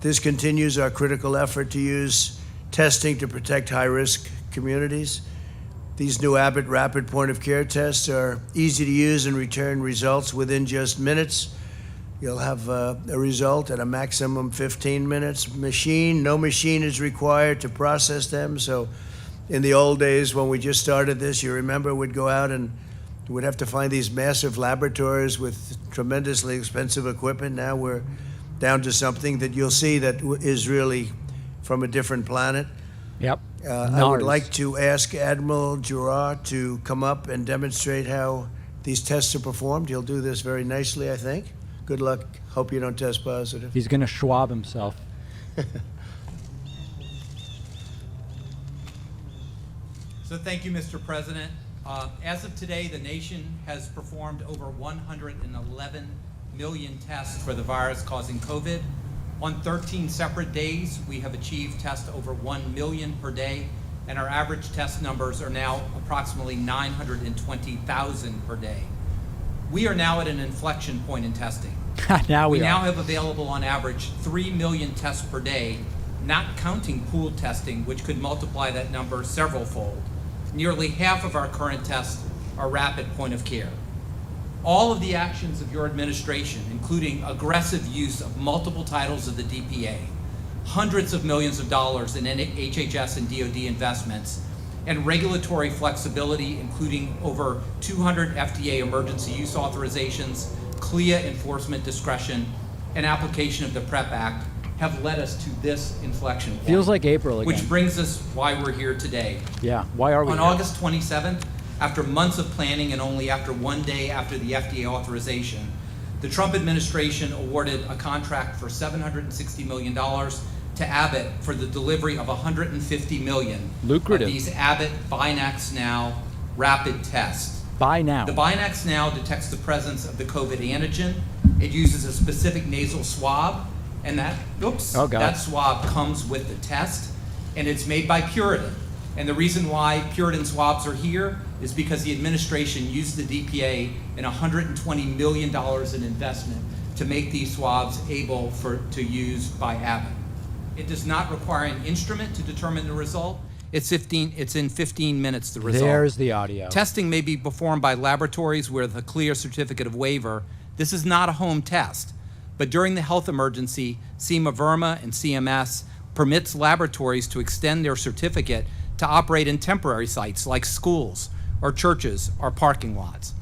This continues our critical effort to use testing to protect high-risk communities. These new Abbott rapid point-of-care tests are easy to use and return results within just minutes. You'll have a result at a maximum 15 minutes. No machine is required to process them. So in the old days when we just started this, you remember we'd go out and we'd have to find these massive laboratories with tremendously expensive equipment. Now we're down to something that you'll see that is really from a different planet. Yep. I would like to ask Admiral Giroir to come up and demonstrate how these tests are performed. He'll do this very nicely, I think. Good luck. Hope you don't test positive. He's going to Schwab himself. So thank you, Mr. President. As of today, the nation has performed over 111 million tests for the virus causing COVID. On 13 separate days, we have achieved tests over 1 million per day, and our average test numbers are now approximately 920,000 per day. We are now at an inflection point in testing. We now have available on average 3 million tests per day, not counting pooled testing, which could multiply that number several-fold. Nearly half of our current tests are rapid point of care. All of the actions of your administration, including aggressive use of multiple titles of the DPA, hundreds of millions of dollars in HHS and DoD investments, and regulatory flexibility, including over 200 FDA emergency use authorizations, CLIA enforcement discretion, and application of the PrEP Act, have led us to this inflection point. Feels like April again. Which brings us why we're here today. Yeah, why are we On here? August 27th, after months of planning and only after one day after the FDA authorization, the Trump administration awarded a contract for $760 million to Abbott for the delivery of 150 million Lucrative. of these Abbott Binax Now rapid tests. Buy now. The Binax Now detects the presence of the COVID antigen. It uses a specific nasal swab, and that swab comes with the test, and it's made by Puritan. And the reason why Puritan swabs are here is because the administration used the DPA and $120 million in investment to make these swabs able to use by Abbott. It does not require an instrument to determine the result. It's in 15 minutes, the result. There's the audio. Testing may be performed by laboratories with a clear certificate of waiver. This is not a home test. But during the health emergency, CMA-VRMA and CMS permits laboratories to extend their certificate to operate in temporary sites like schools or churches or parking lots.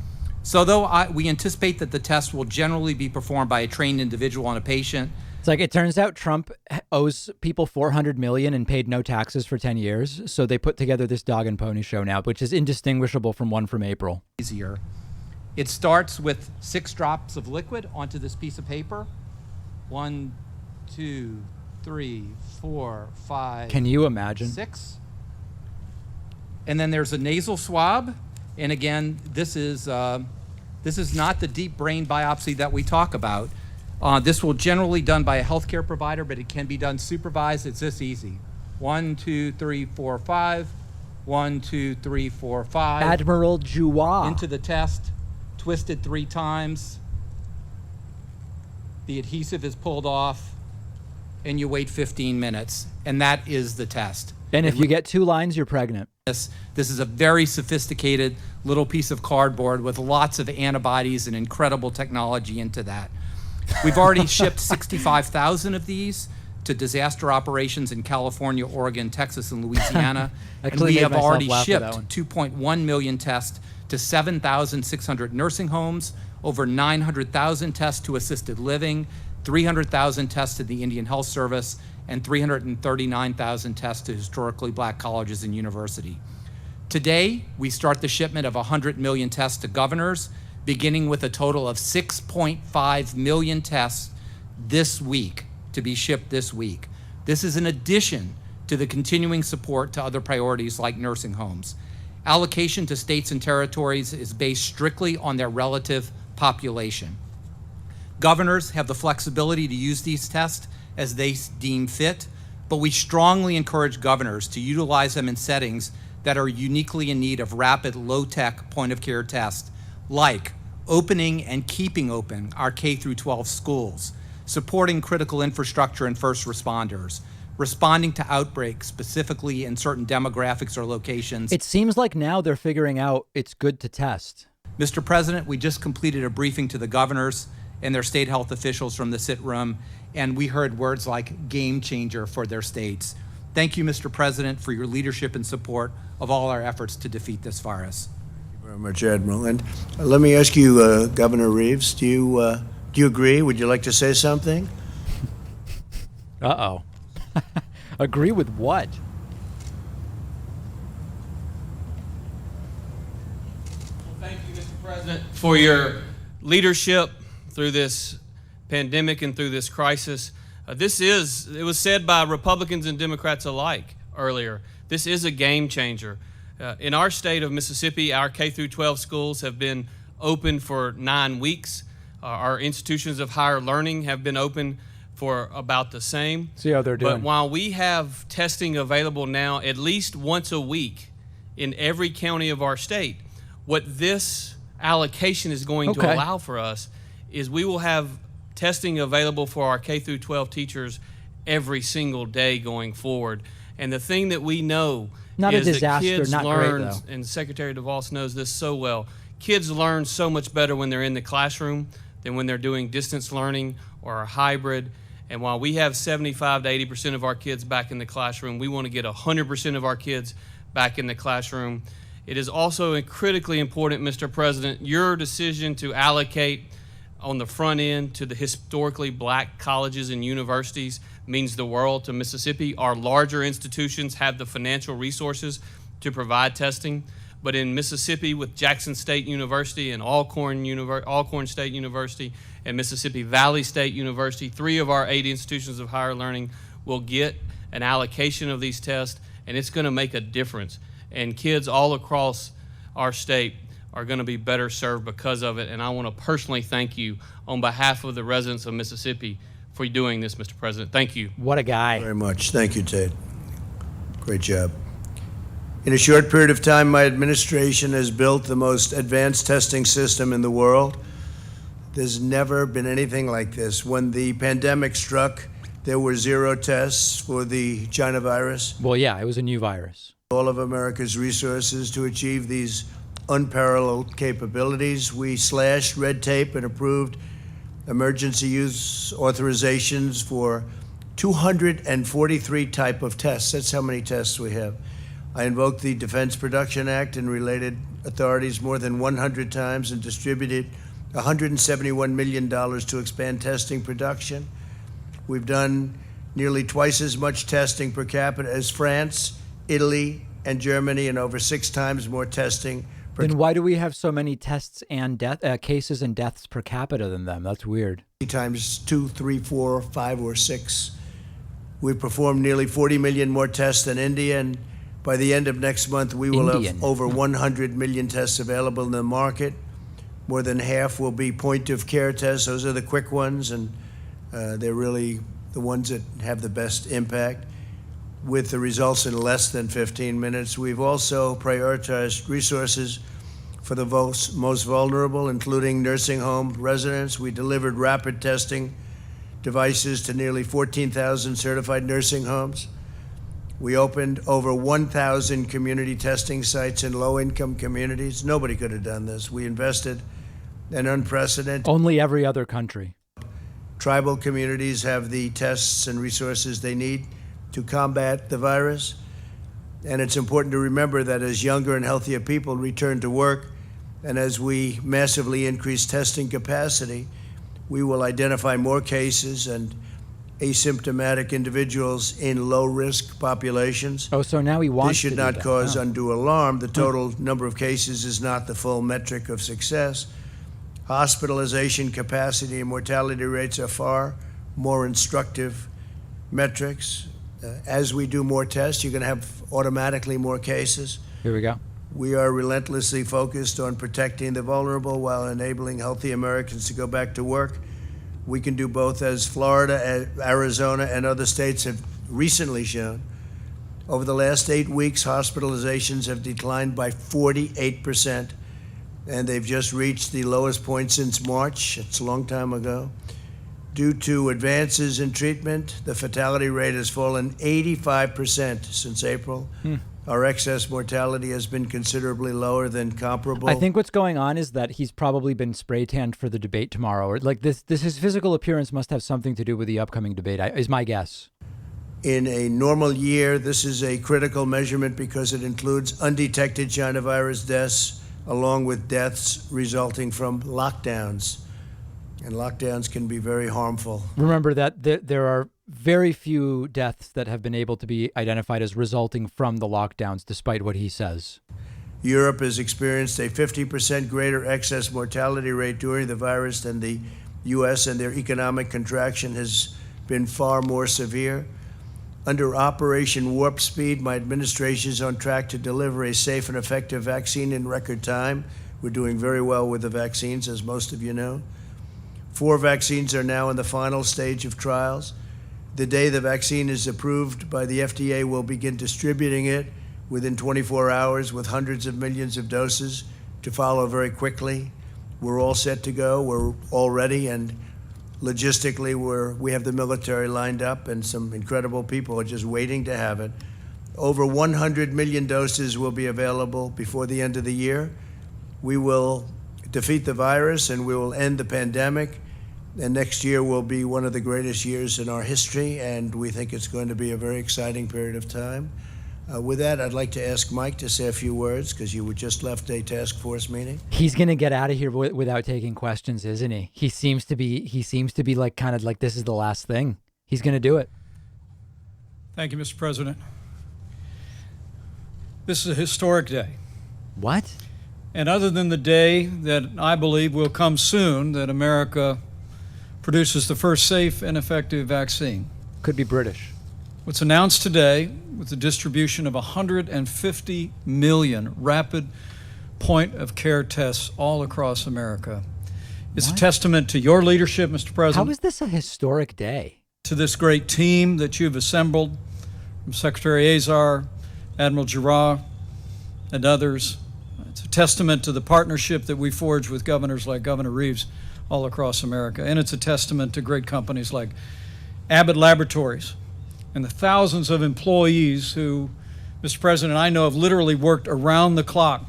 So though we anticipate that the test will generally be performed by a trained individual on a patient, it's like it turns out Trump owes people $400 million and paid no taxes for 10 years. So they put together this dog and pony show now, which is indistinguishable from one from April. Easier. It starts with 6 drops of liquid onto this piece of paper. 1, 2, 3, 4, 5. Can you imagine? 6. And then there's a nasal swab. And again, this is not the deep brain biopsy that we talk about. This will generally be done by a healthcare provider, but it can be done supervised. It's this easy. 1, 2, 3, 4, 5. 1, 2, 3, 4, 5. Admiral Giroir. Into the test, twisted 3 times. The adhesive is pulled off, and you wait 15 minutes, and that is the test. And if you get 2 lines, you're pregnant. This is a very sophisticated little piece of cardboard with lots of antibodies and incredible technology into that. We've already shipped 65,000 of these to disaster operations in California, Oregon, Texas, and Louisiana. And we have already shipped 2.1 million tests to 7,600 nursing homes, over 900,000 tests to assisted living, 300,000 tests to the Indian Health Service, and 339,000 tests to historically black colleges and universities. Today, we start the shipment of 100 million tests to governors, beginning with a total of 6.5 million tests this week to be shipped this week. This is in addition to the continuing support to other priorities like nursing homes. Allocation to states and territories is based strictly on their relative population. Governors have the flexibility to use these tests as they deem fit, but we strongly encourage governors to utilize them in settings that are uniquely in need of rapid, low-tech point-of-care tests, like opening and keeping open our K through 12 schools, supporting critical infrastructure and first responders, responding to outbreaks specifically in certain demographics or locations. It seems like now they're figuring out it's good to test. Mr. President, we just completed a briefing to the governors and their state health officials from the sit room, and we heard words like game changer for their states. Thank you, Mr. President, for your leadership and support of all our efforts to defeat this virus. Thank you very much, Admiral. And let me ask you, Governor Reeves, do you agree? Would you like to say something? Uh-oh. Agree with what? Thank you, Mr. President, for your leadership through this pandemic and through this crisis. It was said by Republicans and Democrats alike earlier, this is a game changer. In our state of Mississippi, our K through 12 schools have been open for 9 weeks. Our institutions of higher learning have been open for about the same. See how they're doing. But while we have testing available now at least once a week in every county of our state, what this allocation is going to allow for us is we will have testing available for our K through 12 teachers every single day going forward. And the thing that we know is that kids learn, and Secretary DeVos knows this so well, kids learn so much better when they're in the classroom than when they're doing distance learning or a hybrid. And while we have 75 to 80% of our kids back in the classroom, we want to get 100% of our kids back in the classroom. It is also critically important, Mr. President, your decision to allocate on the front end to the historically black colleges and universities means the world to Mississippi. Our larger institutions have the financial resources to provide testing, but in Mississippi with Jackson State University and Alcorn State University and Mississippi Valley State University, 3 of our 8 institutions of higher learning will get an allocation of these tests, and it's going to make a difference. And kids all across our state are going to be better served because of it. And I want to personally thank you on behalf of the residents of Mississippi for doing this, Mr. President. Thank you. What a guy. Very much. Thank you, Ted. Great job. In a short period of time, my administration has built the most advanced testing system in the world. There's never been anything like this. When the pandemic struck, there were 0 tests for the China virus. Well, yeah, it was a new virus. All of America's resources to achieve these unparalleled capabilities. We slashed red tape and approved emergency use authorizations for 243 type of tests. That's how many tests we have. I invoked the Defense Production Act and related authorities more than 100 times and distributed $171 million to expand testing production. We've done nearly twice as much testing per capita as France, Italy, and Germany, and over 6 times more testing. Then why do we have so many tests and cases and deaths per capita than them? That's weird. Times 2, 3, 4, 5, or 6. We've performed nearly 40 million more tests than India, and by the end of next month, we will have over 100 million tests available in the market. More than half will be point-of-care tests. Those are the quick ones, and they're really the ones that have the best impact, with the results in less than 15 minutes. We've also prioritized resources for the most vulnerable, including nursing home residents. We delivered rapid testing devices to nearly 14,000 certified nursing homes. We opened over 1,000 community testing sites in low-income communities. Nobody could have done this. We invested an unprecedented. Only every other country. Tribal communities have the tests and resources they need to combat the virus. And it's important to remember that as younger and healthier people return to work, and as we massively increase testing capacity, we will identify more cases and asymptomatic individuals in low-risk populations. Oh, so now he wants This should to not do that. cause Oh. undue alarm. The total number of cases is not the full metric of success. Hospitalization capacity and mortality rates are far more instructive metrics. As we do more tests, you're going to have automatically more cases. Here we go. We are relentlessly focused on protecting the vulnerable while enabling healthy Americans to go back to work. We can do both, as Florida, Arizona, and other states have recently shown. Over the last 8 weeks, hospitalizations have declined by 48%, and they've just reached the lowest point since March. It's a long time ago. Due to advances in treatment, the fatality rate has fallen 85% since April. Our excess mortality has been considerably lower than comparable. I think what's going on is that he's probably been spray tanned for the debate tomorrow. Or like this his physical appearance must have something to do with the upcoming debate, is my guess. In a normal year, this is a critical measurement because it includes undetected China virus deaths, along with deaths resulting from lockdowns. And lockdowns can be very harmful. Remember that there are very few deaths that have been able to be identified as resulting from the lockdowns, despite what he says. Europe has experienced a 50% greater excess mortality rate during the virus than the U.S., and their economic contraction has been far more severe. Under Operation Warp Speed, my administration is on track to deliver a safe and effective vaccine in record time. We're doing very well with the vaccines, as most of you know. 4 vaccines are now in the final stage of trials. The day the vaccine is approved by the FDA, we'll begin distributing it within 24 hours with hundreds of millions of doses to follow very quickly. We're all set to go. We're all ready, and logistically, we have the military lined up, and some incredible people are just waiting to have it. Over 100 million doses will be available before the end of the year. We will defeat the virus, and we will end the pandemic. And next year will be one of the greatest years in our history, and we think it's going to be a very exciting period of time. With that, I'd like to ask Mike to say a few words, because you just left a task force meeting. He's going to get out of here without taking questions, isn't he? He seems to be like kind of like this is the last thing. He's going to do it. Thank you, Mr. President. This is a historic day. What? And other than the day that I believe will come soon, that America produces the first safe and effective vaccine. Could be British. What's announced today with the distribution of 150 million rapid point-of-care tests all across America is a testament to your leadership, Mr. President. How is this a historic day? To this great team that you've assembled, from Secretary Azar, Admiral Giroir, and others. It's a testament to the partnership that we forged with governors like Governor Reeves all across America. And it's a testament to great companies like Abbott Laboratories and the thousands of employees who, Mr. President, I know have literally worked around the clock.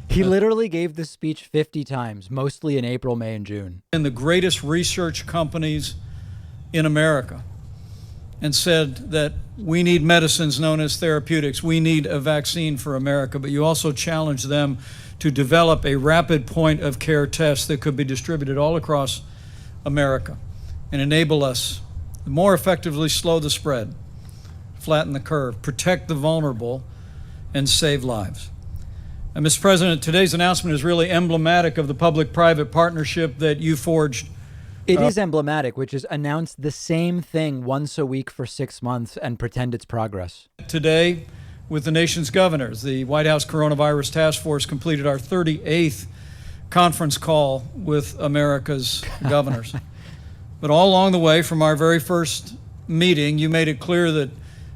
He literally gave this speech 50 times, mostly in April, May, and June. And the greatest research companies in America, and said that we need medicines known as therapeutics. We need a vaccine for America. But you also challenged them to develop a rapid point-of-care test that could be distributed all across America and enable us to more effectively slow the spread, flatten the curve, protect the vulnerable, and save lives. And Mr. President, today's announcement is really emblematic of the public-private partnership that you forged. It is emblematic, which is announce the same thing once a week for 6 months and pretend it's progress. Today, with the nation's governors, the White House Coronavirus Task Force completed our 38th conference call with America's governors. But all along the way, from our very first meeting, you made it clear that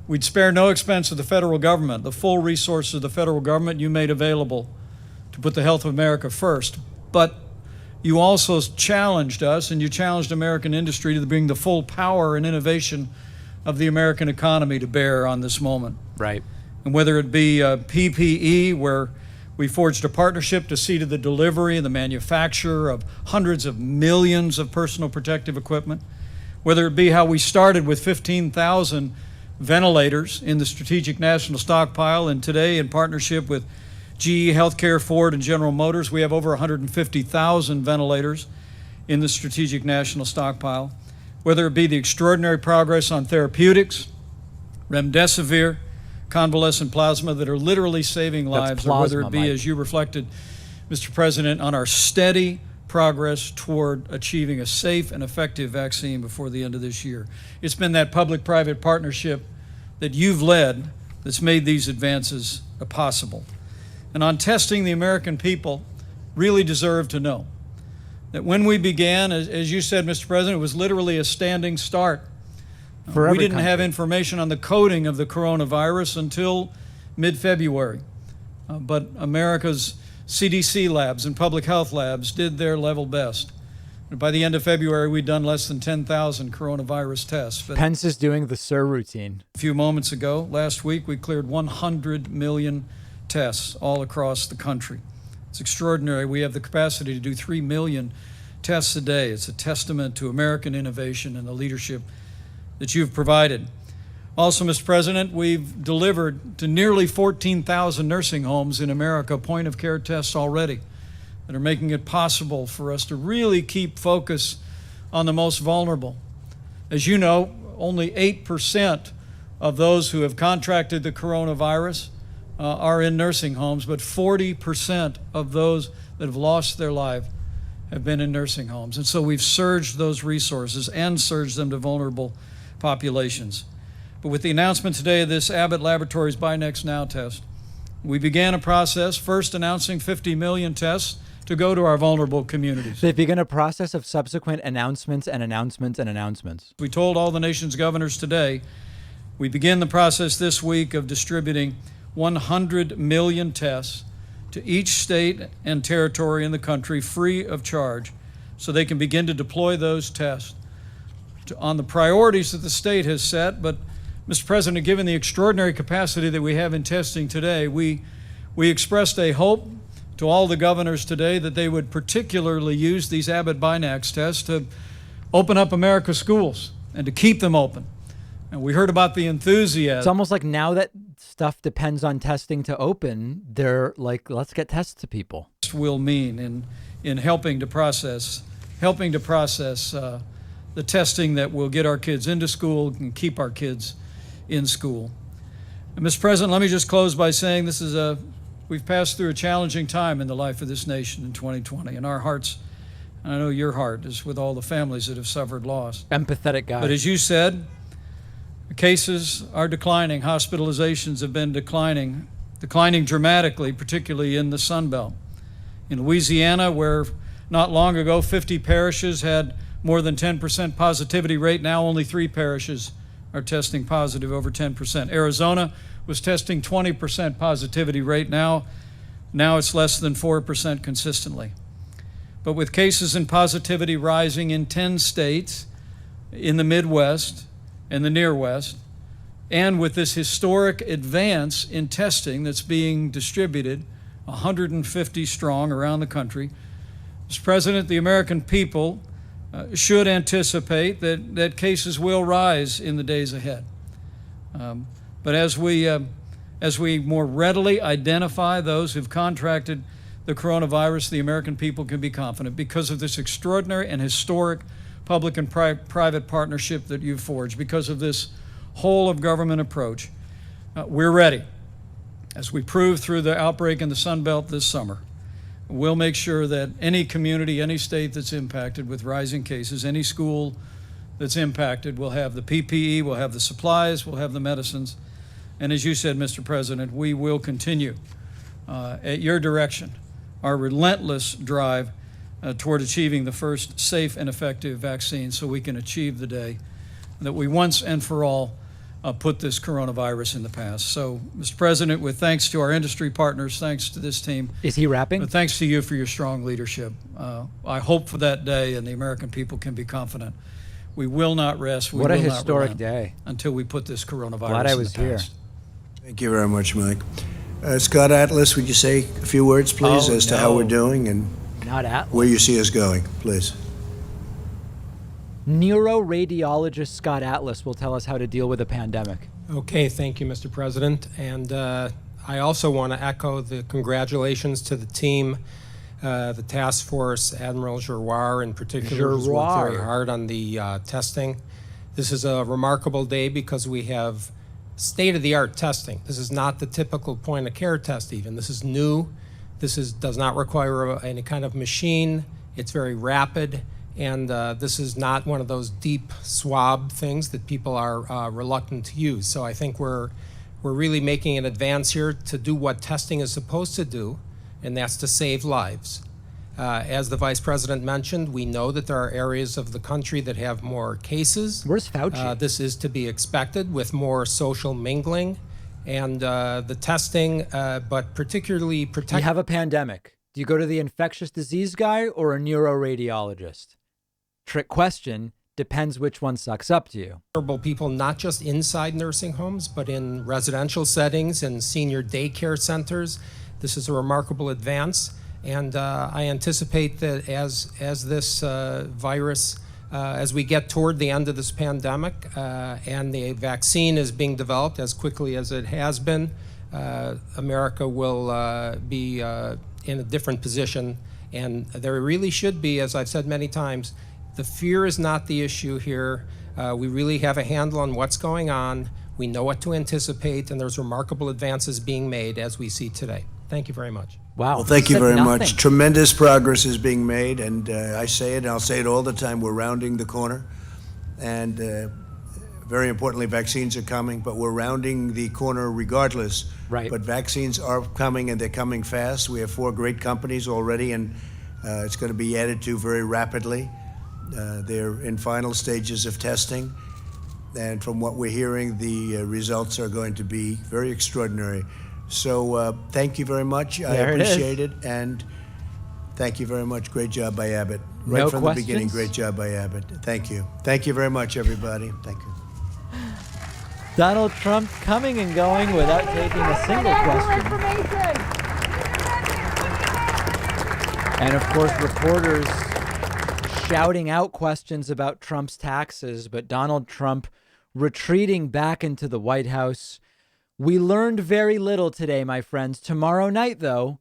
we'd spare no expense of the federal government. The full resources of the federal government you made available to put the health of America first. But you also challenged us, and you challenged American industry to bring the full power and innovation of the American economy to bear on this moment. Right. And whether it be PPE, where we forged a partnership to see to the delivery and the manufacture of hundreds of millions of personal protective equipment, whether it be how we started with 15,000 ventilators in the Strategic National Stockpile, and today in partnership with GE Healthcare, Ford, and General Motors, we have over 150,000 ventilators in the Strategic National Stockpile. Whether it be the extraordinary progress on therapeutics, remdesivir, convalescent plasma that are literally saving lives, plasma, or whether it be, Mike, as you reflected, Mr. President, on our steady progress toward achieving a safe and effective vaccine before the end of this year. It's been that public-private partnership that you've led that's made these advances possible. And on testing, the American people really deserve to know that when we began, as you said, Mr. President, it was literally a standing start. For we every didn't have country. information on the coding of the coronavirus until mid-February. But America's CDC labs and public health labs did their level best. And by the end of February, we'd done less than 10,000 coronavirus tests. But Pence is doing the SIR routine. a few moments ago, last week, we cleared 100 million tests all across the country. It's extraordinary. We have the capacity to do 3 million tests a day. It's a testament to American innovation and the leadership that you've provided. Also, Mr. President, we've delivered to nearly 14,000 nursing homes in America point-of-care tests already that are making it possible for us to really keep focus on the most vulnerable. As you know, only 8% of those who have contracted the coronavirus are in nursing homes, but 40% of those that have lost their life have been in nursing homes. And so we've surged those resources and surged them to vulnerable populations. But with the announcement today of this Abbott Laboratories Buy Next Now test, we began a process first announcing 50 million tests to go to our vulnerable communities. They begin a process of subsequent announcements and announcements and announcements. We told all the nation's governors today, we begin the process this week of distributing 100 million tests to each state and territory in the country free of charge so they can begin to deploy those tests on the priorities that the state has set. But Mr. President, given the extraordinary capacity that we have in testing today, we expressed a hope to all the governors today that they would particularly use these Abbott Binax tests to open up America's schools and to keep them open. And we heard about the enthusiasm. It's almost like now that stuff depends on testing to open, they're like, let's get tests to people. Will mean in helping to process the testing that will get our kids into school and keep our kids in school. And Mr. President, let me just close by saying we've passed through a challenging time in the life of this nation in 2020, and our hearts, and I know your heart is with all the families that have suffered loss. Empathetic guy. But as you said, the cases are declining. Hospitalizations have been declining dramatically, particularly in the Sun Belt. In Louisiana, where not long ago 50 parishes had more than 10% positivity rate, now only 3 parishes are testing positive over 10%. Arizona was testing 20% positivity rate. Now it's less than 4% consistently. But with cases and positivity rising in 10 states, in the Midwest and the Near West, and with this historic advance in testing that's being distributed, 150 strong around the country, Mr. President, the American people should anticipate that cases will rise in the days ahead. But as we more readily identify those who've contracted the coronavirus, the American people can be confident because of this extraordinary and historic public and private partnership that you've forged, because of this whole of government approach. We're ready. As we proved through the outbreak in the Sun Belt this summer, we'll make sure that any community, any state that's impacted with rising cases, any school that's impacted will have the PPE, will have the supplies, will have the medicines. And as you said, Mr. President, we will continue at your direction our relentless drive toward achieving the first safe and effective vaccine so we can achieve the day that we once and for all put this coronavirus in the past. So, Mr. President, with thanks to our industry partners, thanks to this team. Is he rapping? But thanks to you for your strong leadership. I hope for that day, and the American people can be confident. We will not rest. What a historic day. Until we put this coronavirus Glad I in was the past. here. Thank you very much, Mike. Scott Atlas, would you say a few words, please, as to how we're doing and Not Atlas. where you see us going, please? Neuroradiologist Scott Atlas will tell us how to deal with a pandemic. Okay, thank you, Mr. President. And I also want to echo the congratulations to the team, the task force, Admiral Giroir in particular, who's worked very hard on the testing. This is a remarkable day because we have state-of-the-art testing. This is not the typical point-of-care test even. This is new. This does not require any kind of machine. It's very rapid. And this is not one of those deep swab things that people are reluctant to use. So I think we're really making an advance here to do what testing is supposed to do, and that's to save lives. As the Vice President mentioned, we know that there are areas of the country that have more cases. Where's Fauci? This is to be expected with more social mingling and the testing, but particularly You have a pandemic. Do you go to the infectious disease guy or a neuroradiologist? Trick question. Depends which one sucks up to you. vulnerable people, not just inside nursing homes, but in residential settings and senior daycare centers. This is a remarkable advance, and I anticipate that as this virus, as we get toward the end of this pandemic and the vaccine is being developed as quickly as it has been, America will be in a different position. And there really should be, as I've said many times, the fear is not the issue here. We really have a handle on what's going on. We know what to anticipate, and there's remarkable advances being made as we see today. Thank you very much. Wow. Well, thank you said very nothing. much. Tremendous progress is being made, and I say it, and I'll say it all the time, we're rounding the corner. And very importantly, vaccines are coming, but we're rounding the corner regardless. Right. But vaccines are coming, and they're coming fast. We have 4 great companies already, and it's going to be added to very rapidly. They're in final stages of testing. And from what we're hearing, the results are going to be very extraordinary. So thank you very much. I There it is. appreciate it. And thank you very much. Great job by Abbott. Right No from questions? the beginning, great job by Abbott. Thank you. Thank you very much, everybody. Thank you. Donald Trump coming and going without taking a single question. And of course, reporters shouting out questions about Trump's taxes, but Donald Trump retreating back into the White House. We learned very little today, my friends. Tomorrow night, though,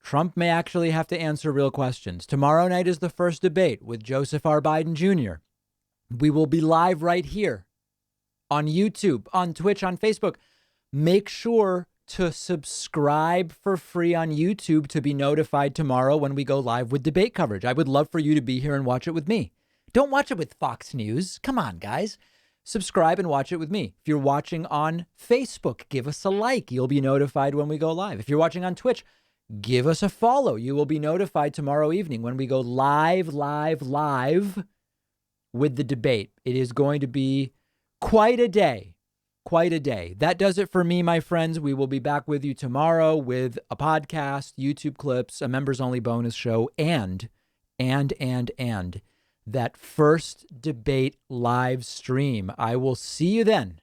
Trump may actually have to answer real questions. Tomorrow night is the first debate with Joseph R. Biden Jr. We will be live right here on YouTube, on Twitch, on Facebook. Make sure to subscribe for free on YouTube to be notified tomorrow when we go live with debate coverage. I would love for you to be here and watch it with me. Don't watch it with Fox News. Come on, guys. Subscribe and watch it with me. If you're watching on Facebook, give us a like. You'll be notified when we go live. If you're watching on Twitch, give us a follow. You will be notified tomorrow evening when we go live with the debate. It is going to be quite a day. Quite a day. That does it for me, my friends. We will be back with you tomorrow with a podcast, YouTube clips, a members only bonus show, and that first debate live stream. I will see you then.